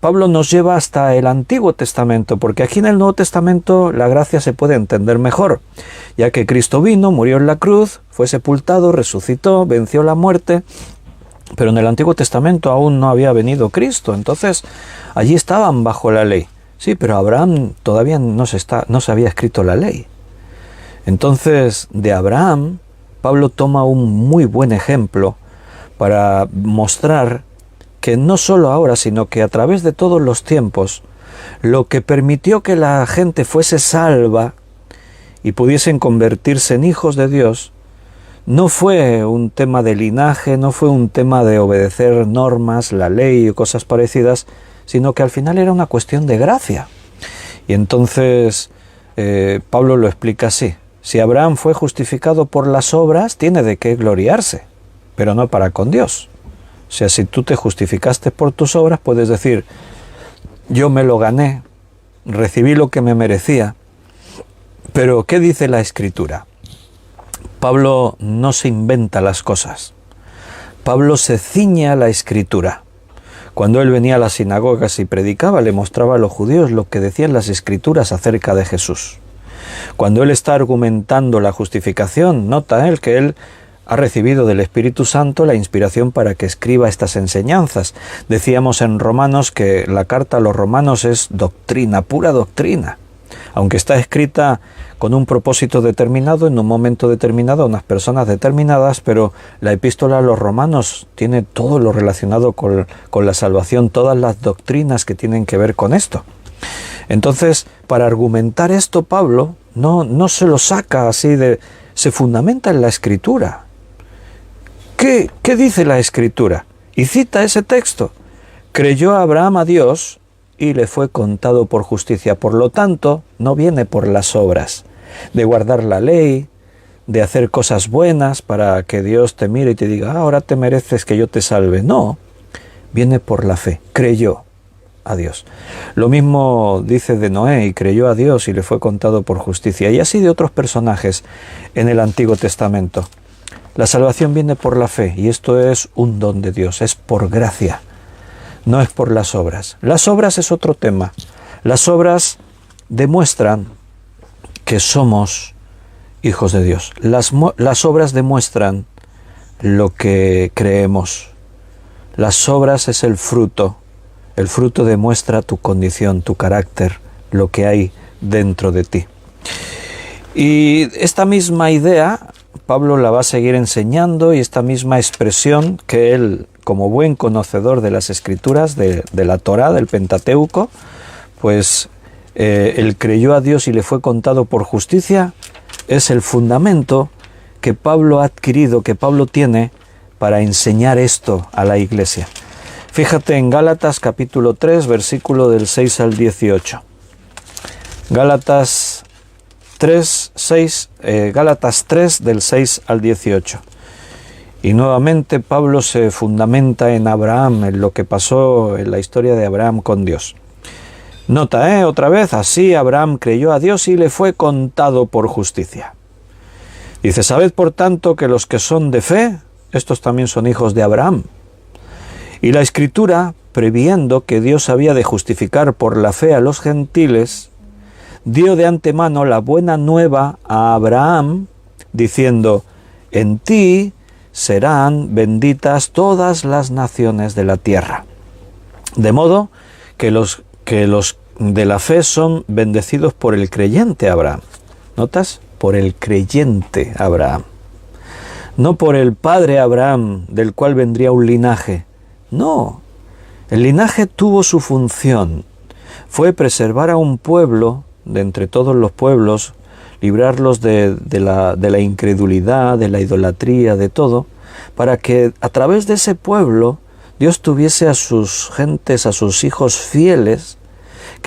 Pablo nos lleva hasta el Antiguo Testamento, porque aquí en el Nuevo Testamento la gracia se puede entender mejor, ya que Cristo vino, murió en la cruz, fue sepultado, resucitó, venció la muerte, pero en el Antiguo Testamento aún no había venido Cristo, entonces allí estaban bajo la ley. Sí, pero Abraham todavía no se había escrito la ley. Entonces, de Abraham, Pablo toma un muy buen ejemplo para mostrar que no solo ahora, sino que a través de todos los tiempos, lo que permitió que la gente fuese salva y pudiesen convertirse en hijos de Dios, no fue un tema de linaje, no fue un tema de obedecer normas, la ley y cosas parecidas, sino que al final era una cuestión de gracia. Y entonces Pablo lo explica así. Si Abraham fue justificado por las obras, tiene de qué gloriarse, pero no para con Dios. O sea, si tú te justificaste por tus obras, puedes decir, yo me lo gané, recibí lo que me merecía. Pero, ¿qué dice la Escritura? Pablo no se inventa las cosas. Pablo se ciñe a la Escritura. Cuando él venía a las sinagogas y predicaba, le mostraba a los judíos lo que decían las Escrituras acerca de Jesús. Cuando él está argumentando la justificación, nota él que él ha recibido del Espíritu Santo la inspiración para que escriba estas enseñanzas. Decíamos en Romanos que la carta a los romanos es doctrina, pura doctrina. Aunque está escrita con un propósito determinado, en un momento determinado, a unas personas determinadas, pero la epístola a los romanos tiene todo lo relacionado con la salvación, todas las doctrinas que tienen que ver con esto. Entonces, para argumentar esto, Pablo no se lo saca así se fundamenta en la Escritura. ¿Qué dice la Escritura? Y cita ese texto. Creyó Abraham a Dios y le fue contado por justicia. Por lo tanto, no viene por las obras, de guardar la ley, de hacer cosas buenas para que Dios te mire y te diga, ahora te mereces que yo te salve. No, viene por la fe. Creyó a Dios. Lo mismo dice de Noé, y creyó a Dios y le fue contado por justicia. Y así de otros personajes en el Antiguo Testamento. La salvación viene por la fe, y esto es un don de Dios, es por gracia, no es por las obras. Las obras es otro tema. Las obras demuestran que somos hijos de Dios. Las obras demuestran lo que creemos. Las obras es el fruto. El fruto demuestra tu condición, tu carácter, lo que hay dentro de ti. Y esta misma idea Pablo la va a seguir enseñando, y esta misma expresión que él, como buen conocedor de las Escrituras, de la Torá, del Pentateuco, pues él creyó a Dios y le fue contado por justicia, es el fundamento que Pablo ha adquirido, que Pablo tiene para enseñar esto a la iglesia. Fíjate en Gálatas capítulo 3, versículo del 6 al 18. Gálatas 3, del 6 al 18. Y nuevamente Pablo se fundamenta en Abraham, en lo que pasó en la historia de Abraham con Dios. Nota, otra vez, así Abraham creyó a Dios y le fue contado por justicia. Dice, sabed por tanto que los que son de fe, estos también son hijos de Abraham. Y la Escritura, previendo que Dios había de justificar por la fe a los gentiles, dio de antemano la buena nueva a Abraham, diciendo, en ti serán benditas todas las naciones de la tierra. De modo que los de la fe son bendecidos por el creyente Abraham. ¿Notas? Por el creyente Abraham. No por el padre Abraham, del cual vendría un linaje. No, el linaje tuvo su función. Fue preservar a un pueblo de entre todos los pueblos, librarlos de la incredulidad, de la idolatría, de todo, para que a través de ese pueblo Dios tuviese a sus gentes, a sus hijos fieles,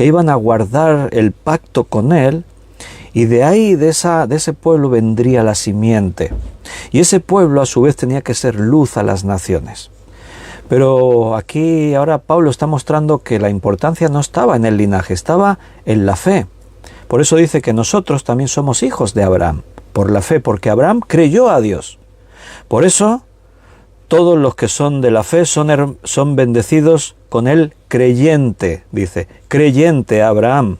que iban a guardar el pacto con él, y de ahí, de ese pueblo vendría la simiente. Y ese pueblo a su vez tenía que ser luz a las naciones. Pero aquí ahora Pablo está mostrando que la importancia no estaba en el linaje, estaba en la fe. Por eso dice que nosotros también somos hijos de Abraham, por la fe, porque Abraham creyó a Dios. Por eso todos los que son de la fe son bendecidos con el creyente, dice, creyente Abraham.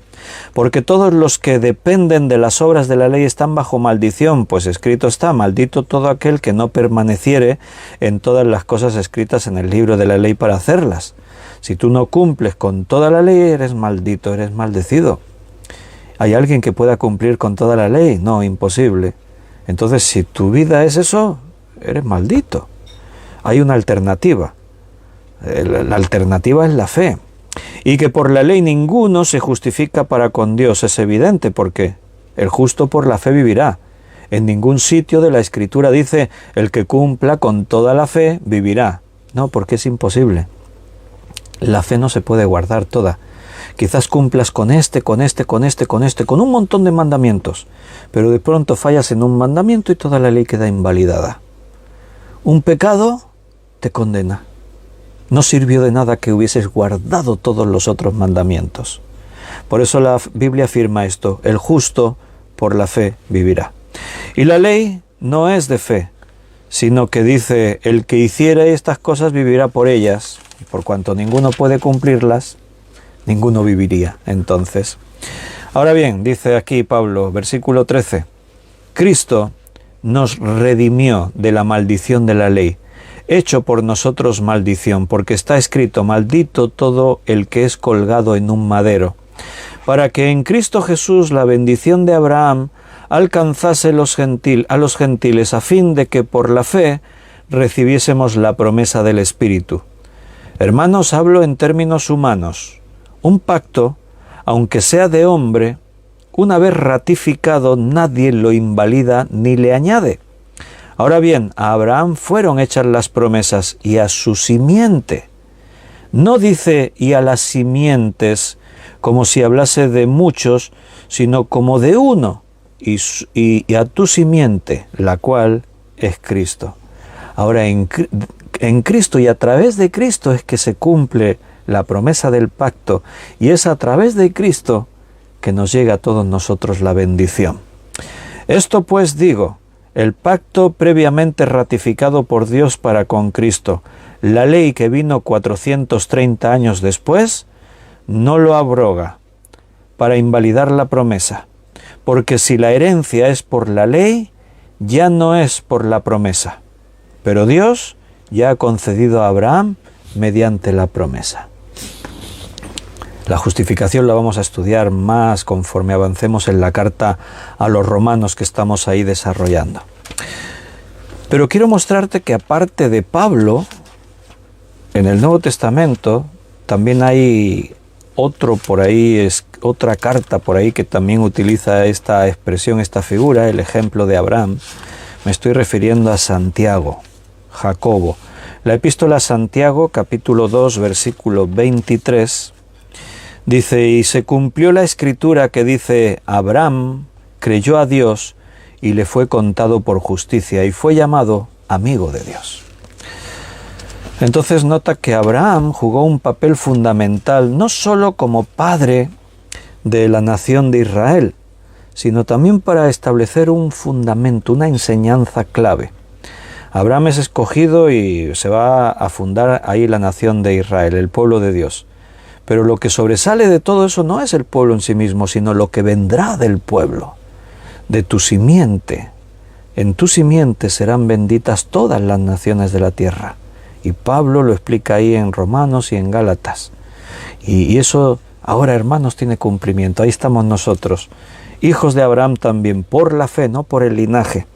Porque todos los que dependen de las obras de la ley están bajo maldición, pues escrito está, maldito todo aquel que no permaneciere en todas las cosas escritas en el libro de la ley para hacerlas. Si tú no cumples con toda la ley, eres maldito, eres maldecido. ¿Hay alguien que pueda cumplir con toda la ley? No, imposible. Entonces, si tu vida es eso, eres maldito. Hay una alternativa. La alternativa es la fe. Y que por la ley ninguno se justifica para con Dios, es evidente, porque el justo por la fe vivirá. En ningún sitio de la Escritura dice, el que cumpla con toda la fe vivirá. No, porque es imposible. La fe no se puede guardar toda. Quizás cumplas con con un montón de mandamientos, pero de pronto fallas en un mandamiento y toda la ley queda invalidada. Un pecado te condena. No sirvió de nada que hubieses guardado todos los otros mandamientos. Por eso la Biblia afirma esto, el justo por la fe vivirá. Y la ley no es de fe, sino que dice, el que hiciera estas cosas vivirá por ellas, y por cuanto ninguno puede cumplirlas, ninguno viviría entonces. Ahora bien, dice aquí Pablo, versículo 13, Cristo nos redimió de la maldición de la ley, hecho por nosotros maldición, porque está escrito, maldito todo el que es colgado en un madero, para que en Cristo Jesús la bendición de Abraham alcanzase a los gentiles, a fin de que por la fe recibiésemos la promesa del Espíritu. Hermanos, hablo en términos humanos. Un pacto, aunque sea de hombre, una vez ratificado, nadie lo invalida ni le añade. Ahora bien, a Abraham fueron hechas las promesas y a su simiente. No dice y a las simientes como si hablase de muchos, sino como de uno, y a tu simiente, la cual es Cristo. Ahora en Cristo y a través de Cristo es que se cumple la promesa del pacto, y es a través de Cristo que nos llega a todos nosotros la bendición. Esto pues digo, el pacto previamente ratificado por Dios para con Cristo, la ley que vino 430 años después, no lo abroga para invalidar la promesa, porque si la herencia es por la ley, ya no es por la promesa, pero Dios ya ha concedido a Abraham mediante la promesa. La justificación la vamos a estudiar más conforme avancemos en la carta a los romanos que estamos ahí desarrollando. Pero quiero mostrarte que aparte de Pablo, en el Nuevo Testamento también hay otra carta por ahí que también utiliza esta expresión, esta figura, el ejemplo de Abraham. Me estoy refiriendo a Santiago, Jacobo. La epístola a Santiago, capítulo 2, versículo 23, dice, y se cumplió la escritura que dice, Abraham creyó a Dios y le fue contado por justicia y fue llamado amigo de Dios. Entonces nota que Abraham jugó un papel fundamental no solo como padre de la nación de Israel, sino también para establecer un fundamento, una enseñanza clave. Abraham es escogido y se va a fundar ahí la nación de Israel, el pueblo de Dios. Pero lo que sobresale de todo eso no es el pueblo en sí mismo, sino lo que vendrá del pueblo, de tu simiente. En tu simiente serán benditas todas las naciones de la tierra. Y Pablo lo explica ahí en Romanos y en Gálatas. Y eso ahora, hermanos, tiene cumplimiento. Ahí estamos nosotros, hijos de Abraham también, por la fe, no por el linaje.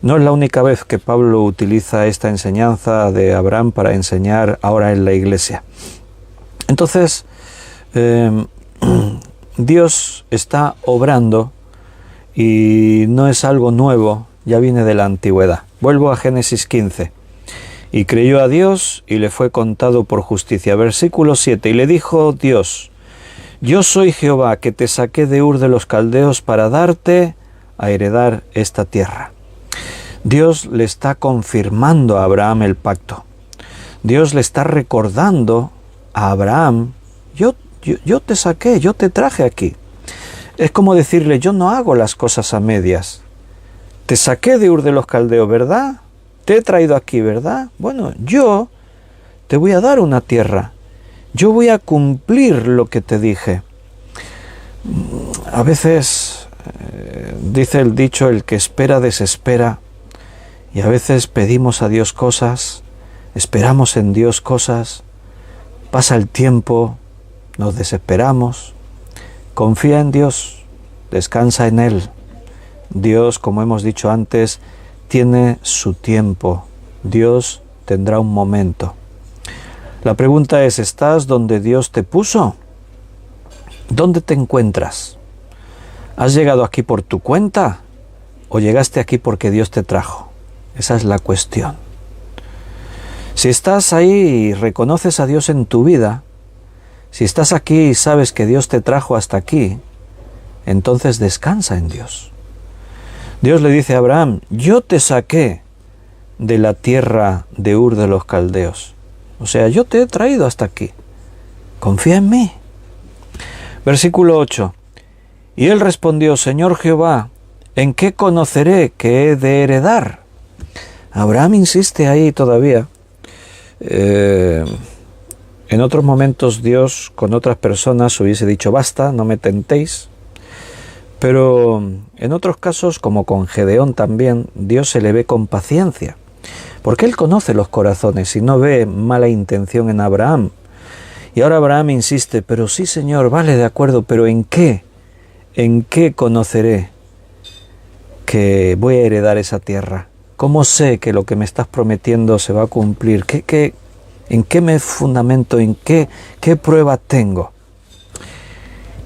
No es la única vez que Pablo utiliza esta enseñanza de Abraham para enseñar ahora en la iglesia. Entonces, Dios está obrando y no es algo nuevo, ya viene de la antigüedad. Vuelvo a Génesis 15. Y creyó a Dios y le fue contado por justicia. Versículo 7. Y le dijo Dios, Yo soy Jehová, que te saqué de Ur de los Caldeos para darte a heredar esta tierra. Dios le está confirmando a Abraham el pacto. Dios le está recordando a Abraham, yo te saqué, yo te traje aquí. Es como decirle, yo no hago las cosas a medias. Te saqué de Ur de los Caldeos, ¿verdad? Te he traído aquí, ¿verdad? Bueno, yo te voy a dar una tierra. Yo voy a cumplir lo que te dije. A veces, dice el dicho, el que espera desespera. Y a veces pedimos a Dios cosas, esperamos en Dios cosas, pasa el tiempo, nos desesperamos. Confía en Dios, descansa en Él. Dios, como hemos dicho antes, tiene su tiempo. Dios tendrá un momento. La pregunta es, ¿estás donde Dios te puso? ¿Dónde te encuentras? ¿Has llegado aquí por tu cuenta o llegaste aquí porque Dios te trajo? Esa es la cuestión. Si estás ahí y reconoces a Dios en tu vida, si estás aquí y sabes que Dios te trajo hasta aquí, entonces descansa en Dios. Dios le dice a Abraham, yo te saqué de la tierra de Ur de los Caldeos. O sea, yo te he traído hasta aquí. Confía en mí. Versículo 8. Y él respondió, Señor Jehová, ¿en qué conoceré que he de heredar? Abraham insiste ahí todavía. En otros momentos Dios con otras personas hubiese dicho, basta, no me tentéis. Pero en otros casos, como con Gedeón también, Dios se le ve con paciencia. Porque Él conoce los corazones y no ve mala intención en Abraham. Y ahora Abraham insiste, pero sí, Señor, vale, de acuerdo, pero ¿en qué? ¿En qué conoceré que voy a heredar esa tierra? ¿Cómo sé que lo que me estás prometiendo se va a cumplir? ¿En qué me fundamento? ¿En qué prueba tengo?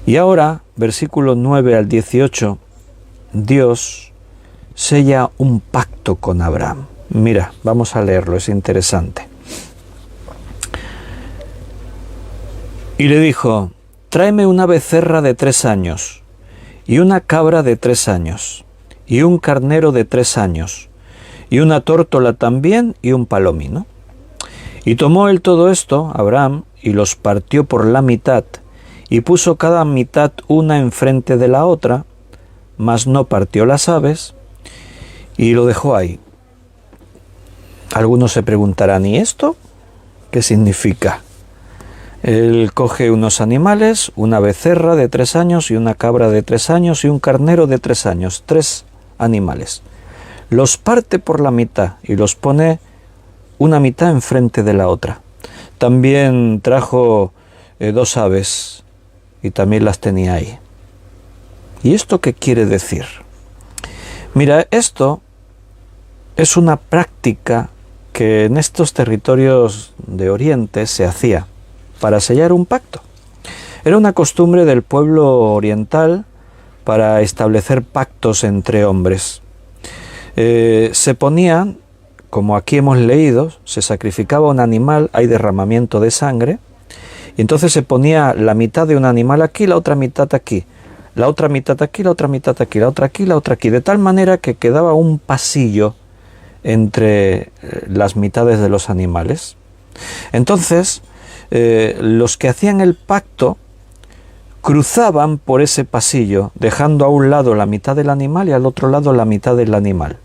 Y ahora, versículos 9 al 18, Dios sella un pacto con Abraham. Mira, vamos a leerlo, es interesante. Y le dijo, tráeme una becerra de 3 años, y una cabra de 3 años, y un carnero de 3 años, y una tórtola también, y un palomino. Y tomó él todo esto, Abraham, y los partió por la mitad, y puso cada mitad una enfrente de la otra, mas no partió las aves, y lo dejó ahí. Algunos se preguntarán, ¿y esto qué significa? Él coge unos animales, una becerra de 3 años y una cabra de 3 años y un carnero de 3 años, 3 animales. Los parte por la mitad y los pone una mitad enfrente de la otra. También trajo 2 aves y también las tenía ahí. ¿Y esto qué quiere decir? Mira, esto es una práctica que en estos territorios de Oriente se hacía para sellar un pacto. Era una costumbre del pueblo oriental para establecer pactos entre hombres. Se ponían, como aquí hemos leído, se sacrificaba un animal, hay derramamiento de sangre, y entonces se ponía la mitad de un animal aquí, la otra mitad aquí, la otra mitad aquí, la otra mitad aquí, la otra aquí, la otra aquí, de tal manera que quedaba un pasillo entre las mitades de los animales. Entonces, los que hacían el pacto cruzaban por ese pasillo, dejando a un lado la mitad del animal y al otro lado la mitad del animal.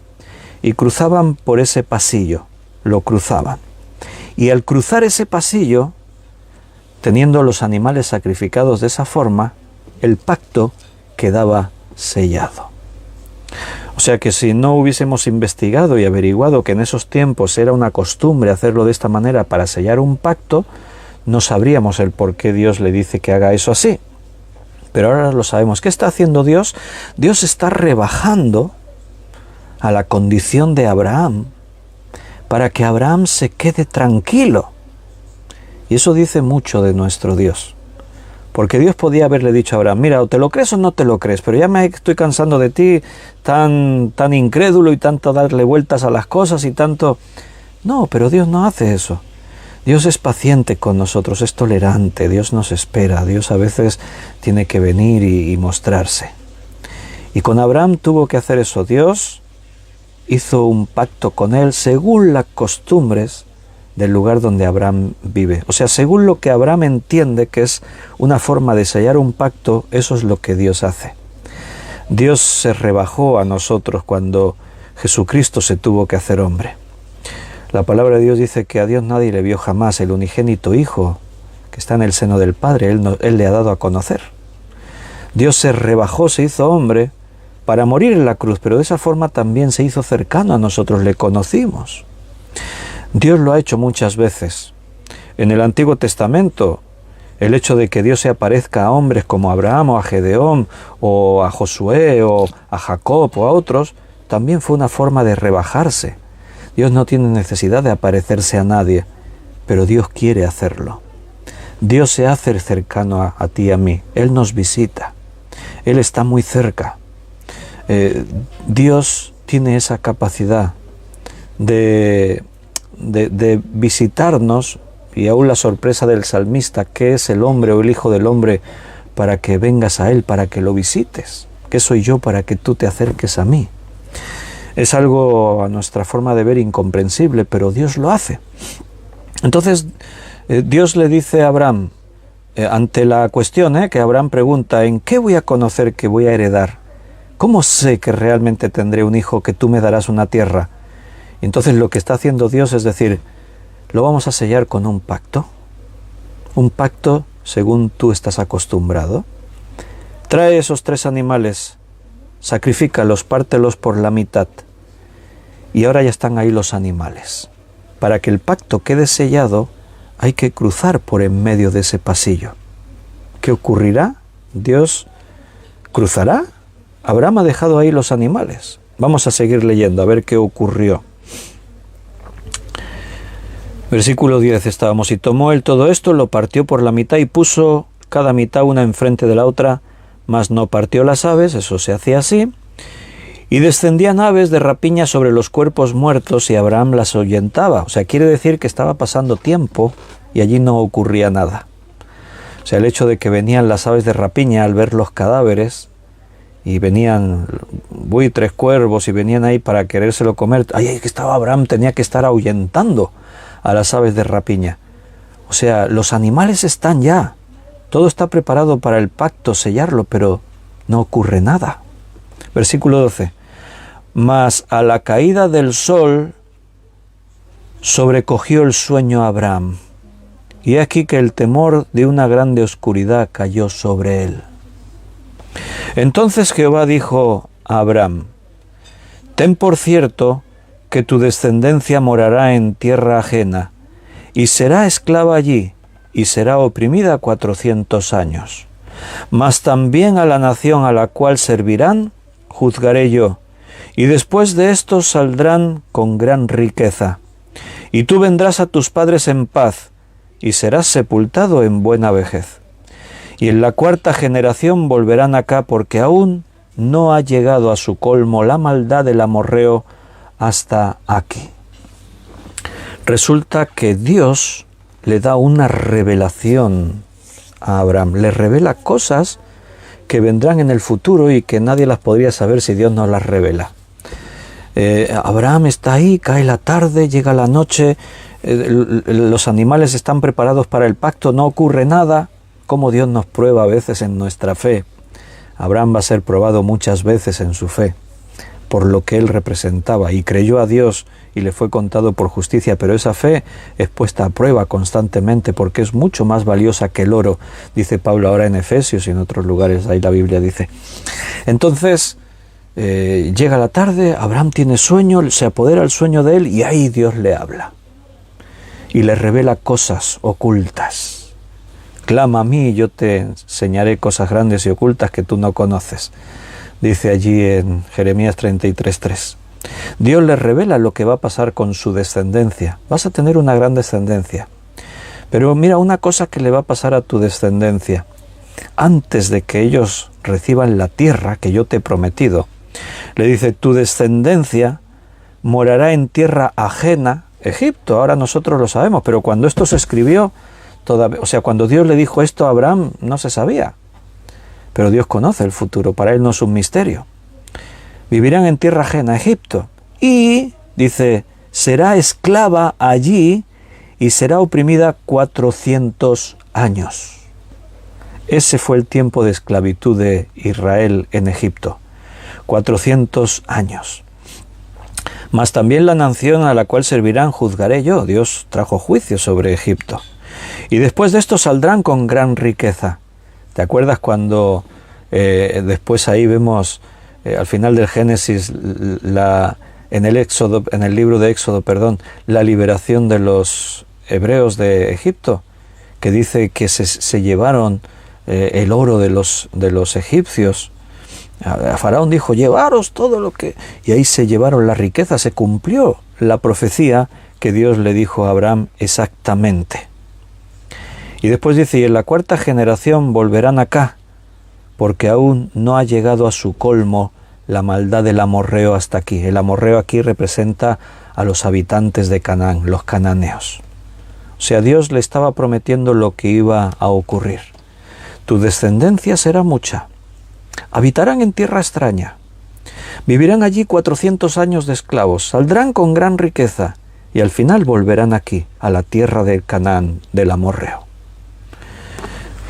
Y cruzaban por ese pasillo, lo cruzaban. Y al cruzar ese pasillo, teniendo los animales sacrificados de esa forma, el pacto quedaba sellado. O sea que si no hubiésemos investigado y averiguado que en esos tiempos era una costumbre hacerlo de esta manera para sellar un pacto, no sabríamos el por qué Dios le dice que haga eso así. Pero ahora lo sabemos. ¿Qué está haciendo Dios? Dios está rebajando a la condición de Abraham para que Abraham se quede tranquilo. Y eso dice mucho de nuestro Dios. Porque Dios podía haberle dicho a Abraham, mira, o te lo crees o no te lo crees, pero ya me estoy cansando de ti, tan incrédulo y tanto darle vueltas a las cosas y tanto... No, pero Dios no hace eso. Dios es paciente con nosotros, es tolerante, Dios nos espera, Dios a veces tiene que venir y mostrarse. Y con Abraham tuvo que hacer eso. Dios hizo un pacto con él según las costumbres del lugar donde Abraham vive. O sea, según lo que Abraham entiende que es una forma de sellar un pacto, eso es lo que Dios hace. Dios se rebajó a nosotros cuando Jesucristo se tuvo que hacer hombre. La palabra de Dios dice que a Dios nadie le vio jamás, el unigénito Hijo que está en el seno del Padre, Él le ha dado a conocer. Dios se rebajó, se hizo hombre para morir en la cruz, pero de esa forma también se hizo cercano a nosotros, le conocimos. Dios lo ha hecho muchas veces. En el Antiguo Testamento, el hecho de que Dios se aparezca a hombres como a Abraham o a Gedeón o a Josué o a Jacob o a otros, también fue una forma de rebajarse. Dios no tiene necesidad de aparecerse a nadie, pero Dios quiere hacerlo. Dios se hace cercano a ti y a mí. Él nos visita. Él está muy cerca. Dios tiene esa capacidad de visitarnos, y aún la sorpresa del salmista, ¿qué es el hombre o el hijo del hombre para que vengas a él, para que lo visites? ¿Qué soy yo para que tú te acerques a mí? Es algo a nuestra forma de ver incomprensible, pero Dios lo hace. Entonces, Dios le dice a Abraham, ante la cuestión que Abraham pregunta, ¿en qué voy a conocer que voy a heredar? ¿Cómo sé que realmente tendré un hijo, que tú me darás una tierra? Entonces lo que está haciendo Dios es decir, lo vamos a sellar con un pacto según tú estás acostumbrado. Trae esos 3 animales, sacrifícalos, pártelos por la mitad, y ahora ya están ahí los animales. Para que el pacto quede sellado, hay que cruzar por en medio de ese pasillo. ¿Qué ocurrirá? Dios cruzará. Abraham ha dejado ahí los animales. Vamos a seguir leyendo, a ver qué ocurrió. Versículo 10 estábamos, y tomó él todo esto, lo partió por la mitad y puso cada mitad una enfrente de la otra, mas no partió las aves, eso se hacía así, y descendían aves de rapiña sobre los cuerpos muertos y Abraham las ahuyentaba. O sea, quiere decir que estaba pasando tiempo y allí no ocurría nada. O sea, el hecho de que venían las aves de rapiña al ver los cadáveres, y venían buitres, cuervos, y venían ahí para querérselo comer. Ahí que estaba Abraham, tenía que estar ahuyentando a las aves de rapiña. O sea, los animales están ya. Todo está preparado para el pacto, sellarlo, pero no ocurre nada. Versículo 12. Mas a la caída del sol sobrecogió el sueño a Abraham, y aquí que el temor de una grande oscuridad cayó sobre él. Entonces Jehová dijo a Abraham, ten por cierto que tu descendencia morará en tierra ajena, y será esclava allí, y será oprimida 400 años. Mas también a la nación a la cual servirán, juzgaré yo, y después de esto saldrán con gran riqueza. Y tú vendrás a tus padres en paz, y serás sepultado en buena vejez. Y en la 4ª generación volverán acá, porque aún no ha llegado a su colmo la maldad del amorreo hasta aquí. Resulta que Dios le da una revelación a Abraham, le revela cosas que vendrán en el futuro y que nadie las podría saber si Dios no las revela. Abraham está ahí, cae la tarde, llega la noche, los animales están preparados para el pacto, no ocurre nada. Cómo Dios nos prueba a veces en nuestra fe. Abraham va a ser probado muchas veces en su fe por lo que él representaba, y creyó a Dios y le fue contado por justicia, pero esa fe es puesta a prueba constantemente porque es mucho más valiosa que el oro, dice Pablo ahora en Efesios y en otros lugares, ahí la Biblia dice. Entonces llega la tarde, Abraham tiene sueño, se apodera el sueño de él y ahí Dios le habla y le revela cosas ocultas. Clama a mí y yo te enseñaré cosas grandes y ocultas que tú no conoces, dice allí en Jeremías 33:3. Dios le revela lo que va a pasar con su descendencia. Vas a tener una gran descendencia. Pero mira, una cosa que le va a pasar a tu descendencia. Antes de que ellos reciban la tierra que yo te he prometido, le dice, tu descendencia morará en tierra ajena, Egipto, ahora nosotros lo sabemos, pero cuando esto se escribió, cuando Dios le dijo esto a Abraham, no se sabía. Pero Dios conoce el futuro, para él no es un misterio. Vivirán en tierra ajena, Egipto, y, dice, será esclava allí y será oprimida 400 años. Ese fue el tiempo de esclavitud de Israel en Egipto, 400 años. Mas también la nación a la cual servirán juzgaré yo. Dios trajo juicio sobre Egipto. Y después de esto saldrán con gran riqueza. ¿Te acuerdas cuando después ahí vemos al final del Génesis en el libro de Éxodo, la liberación de los hebreos de Egipto, que dice que se llevaron el oro de los egipcios? Faraón dijo, llevaros todo lo que... Y ahí se llevaron la riqueza, se cumplió la profecía que Dios le dijo a Abraham exactamente. Y después dice, y en la cuarta generación volverán acá, porque aún no ha llegado a su colmo la maldad del amorreo hasta aquí. El amorreo aquí representa a los habitantes de Canaán, los cananeos. O sea, Dios le estaba prometiendo lo que iba a ocurrir. Tu descendencia será mucha. Habitarán en tierra extraña. Vivirán allí 400 años de esclavos. Saldrán con gran riqueza y al final volverán aquí, a la tierra de Canaán, del amorreo.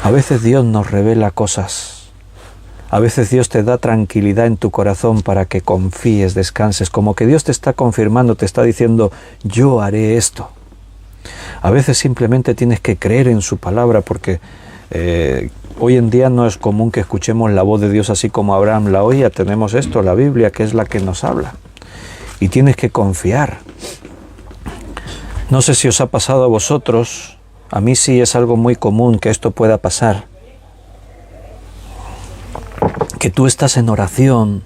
A veces Dios nos revela cosas. A veces Dios te da tranquilidad en tu corazón para que confíes, descanses, como que Dios te está confirmando, te está diciendo, yo haré esto. A veces simplemente tienes que creer en su palabra porque hoy en día no es común que escuchemos la voz de Dios así como Abraham la oía. Tenemos esto, la Biblia, que es la que nos habla. Y tienes que confiar. No sé si os ha pasado a vosotros, a mí sí es algo muy común que esto pueda pasar. Que tú estás en oración,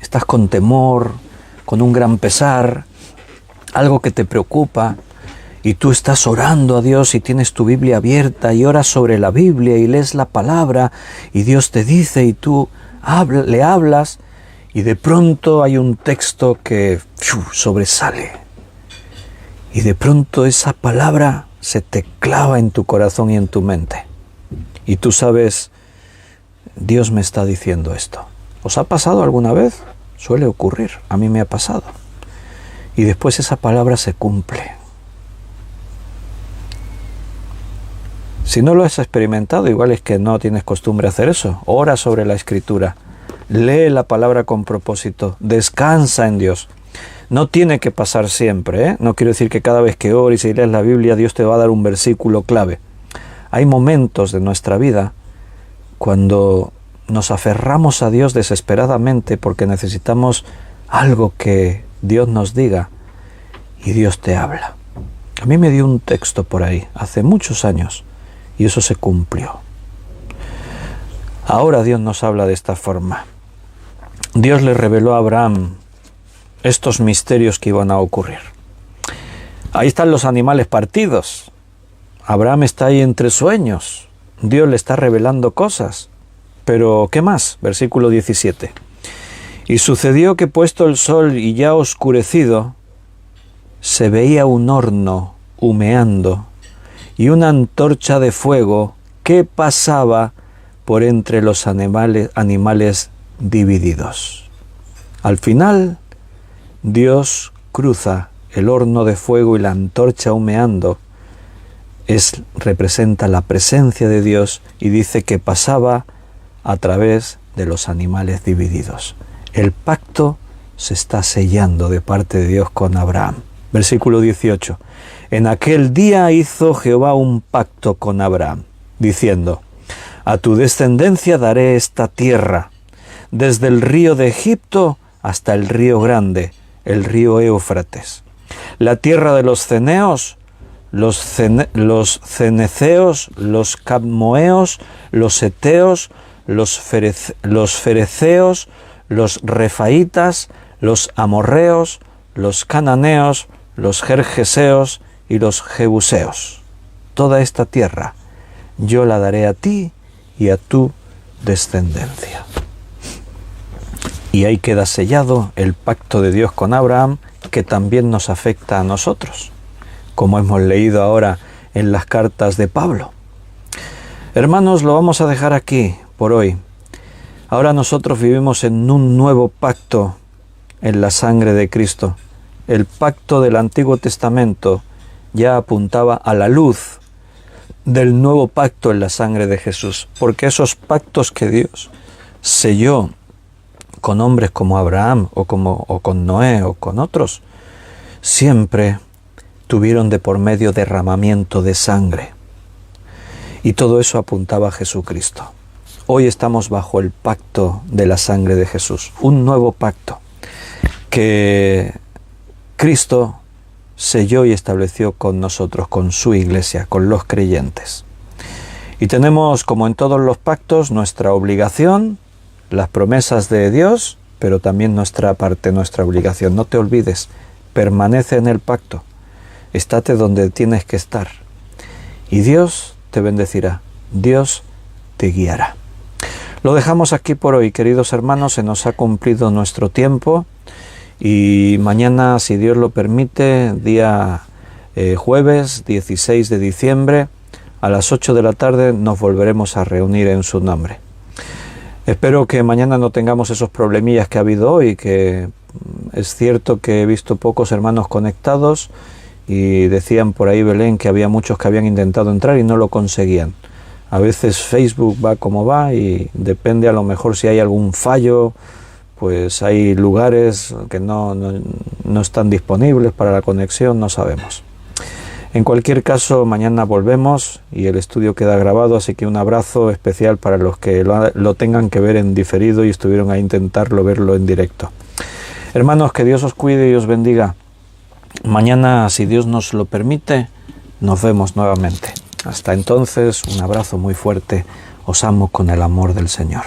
estás con temor, con un gran pesar, algo que te preocupa, y tú estás orando a Dios y tienes tu Biblia abierta y oras sobre la Biblia y lees la palabra y Dios te dice y tú le hablas y de pronto hay un texto que sobresale y de pronto esa palabra se te clava en tu corazón y en tu mente y tú sabes, Dios me está diciendo esto. ¿Os ha pasado alguna vez? Suele ocurrir, a mí me ha pasado. Y después esa palabra se cumple. Si no lo has experimentado, igual es que no tienes costumbre hacer eso. Ora sobre la Escritura, lee la palabra con propósito, descansa en Dios. No tiene que pasar siempre, ¿eh? No quiero decir que cada vez que ores y lees la Biblia, Dios te va a dar un versículo clave. Hay momentos de nuestra vida cuando nos aferramos a Dios desesperadamente porque necesitamos algo que Dios nos diga y Dios te habla. A mí me dio un texto por ahí, hace muchos años, y eso se cumplió. Ahora Dios nos habla de esta forma. Dios le reveló a Abraham estos misterios que iban a ocurrir. Ahí están los animales partidos. Abraham está ahí entre sueños. Dios le está revelando cosas. Pero, ¿qué más? Versículo 17. Y sucedió que puesto el sol y ya oscurecido, se veía un horno humeando y una antorcha de fuego que pasaba por entre los animales divididos. Al final, Dios cruza el horno de fuego y la antorcha humeando. Representa la presencia de Dios y dice que pasaba a través de los animales divididos. El pacto se está sellando de parte de Dios con Abraham. Versículo 18. En aquel día hizo Jehová un pacto con Abraham, diciendo, a tu descendencia daré esta tierra, desde el río de Egipto hasta el río grande, el río Éufrates. La tierra de los ceneos, los ceneceos, los cadmoeos, los heteos, los fereceos, los refaitas, los amorreos, los cananeos, los gergeseos y los jebuseos. Toda esta tierra yo la daré a ti y a tu descendencia. Y ahí queda sellado el pacto de Dios con Abraham que también nos afecta a nosotros, como hemos leído ahora en las cartas de Pablo. Hermanos, lo vamos a dejar aquí por hoy. Ahora nosotros vivimos en un nuevo pacto en la sangre de Cristo. El pacto del Antiguo Testamento ya apuntaba a la luz del nuevo pacto en la sangre de Jesús, porque esos pactos que Dios selló con hombres como Abraham o con Noé o con otros, siempre tuvieron de por medio derramamiento de sangre. Y todo eso apuntaba a Jesucristo. Hoy estamos bajo el pacto de la sangre de Jesús, un nuevo pacto que Cristo selló y estableció con nosotros, con su iglesia, con los creyentes. Y tenemos, como en todos los pactos, nuestra obligación, las promesas de Dios, pero también nuestra parte, nuestra obligación. No te olvides, permanece en el pacto, estate donde tienes que estar. Y Dios te bendecirá, Dios te guiará. Lo dejamos aquí por hoy, queridos hermanos, se nos ha cumplido nuestro tiempo. Y mañana, si Dios lo permite, día jueves 16 de diciembre, a las 8 de la tarde nos volveremos a reunir en su nombre. Espero que mañana no tengamos esos problemillas que ha habido hoy, que es cierto que he visto pocos hermanos conectados y decían por ahí, Belén, que había muchos que habían intentado entrar y no lo conseguían. A veces Facebook va como va y depende, a lo mejor si hay algún fallo, pues hay lugares que no están disponibles para la conexión, no sabemos. En cualquier caso, mañana volvemos y el estudio queda grabado, así que un abrazo especial para los que lo tengan que ver en diferido y estuvieron a intentarlo verlo en directo. Hermanos, que Dios os cuide y os bendiga. Mañana, si Dios nos lo permite, nos vemos nuevamente. Hasta entonces, un abrazo muy fuerte. Os amo con el amor del Señor.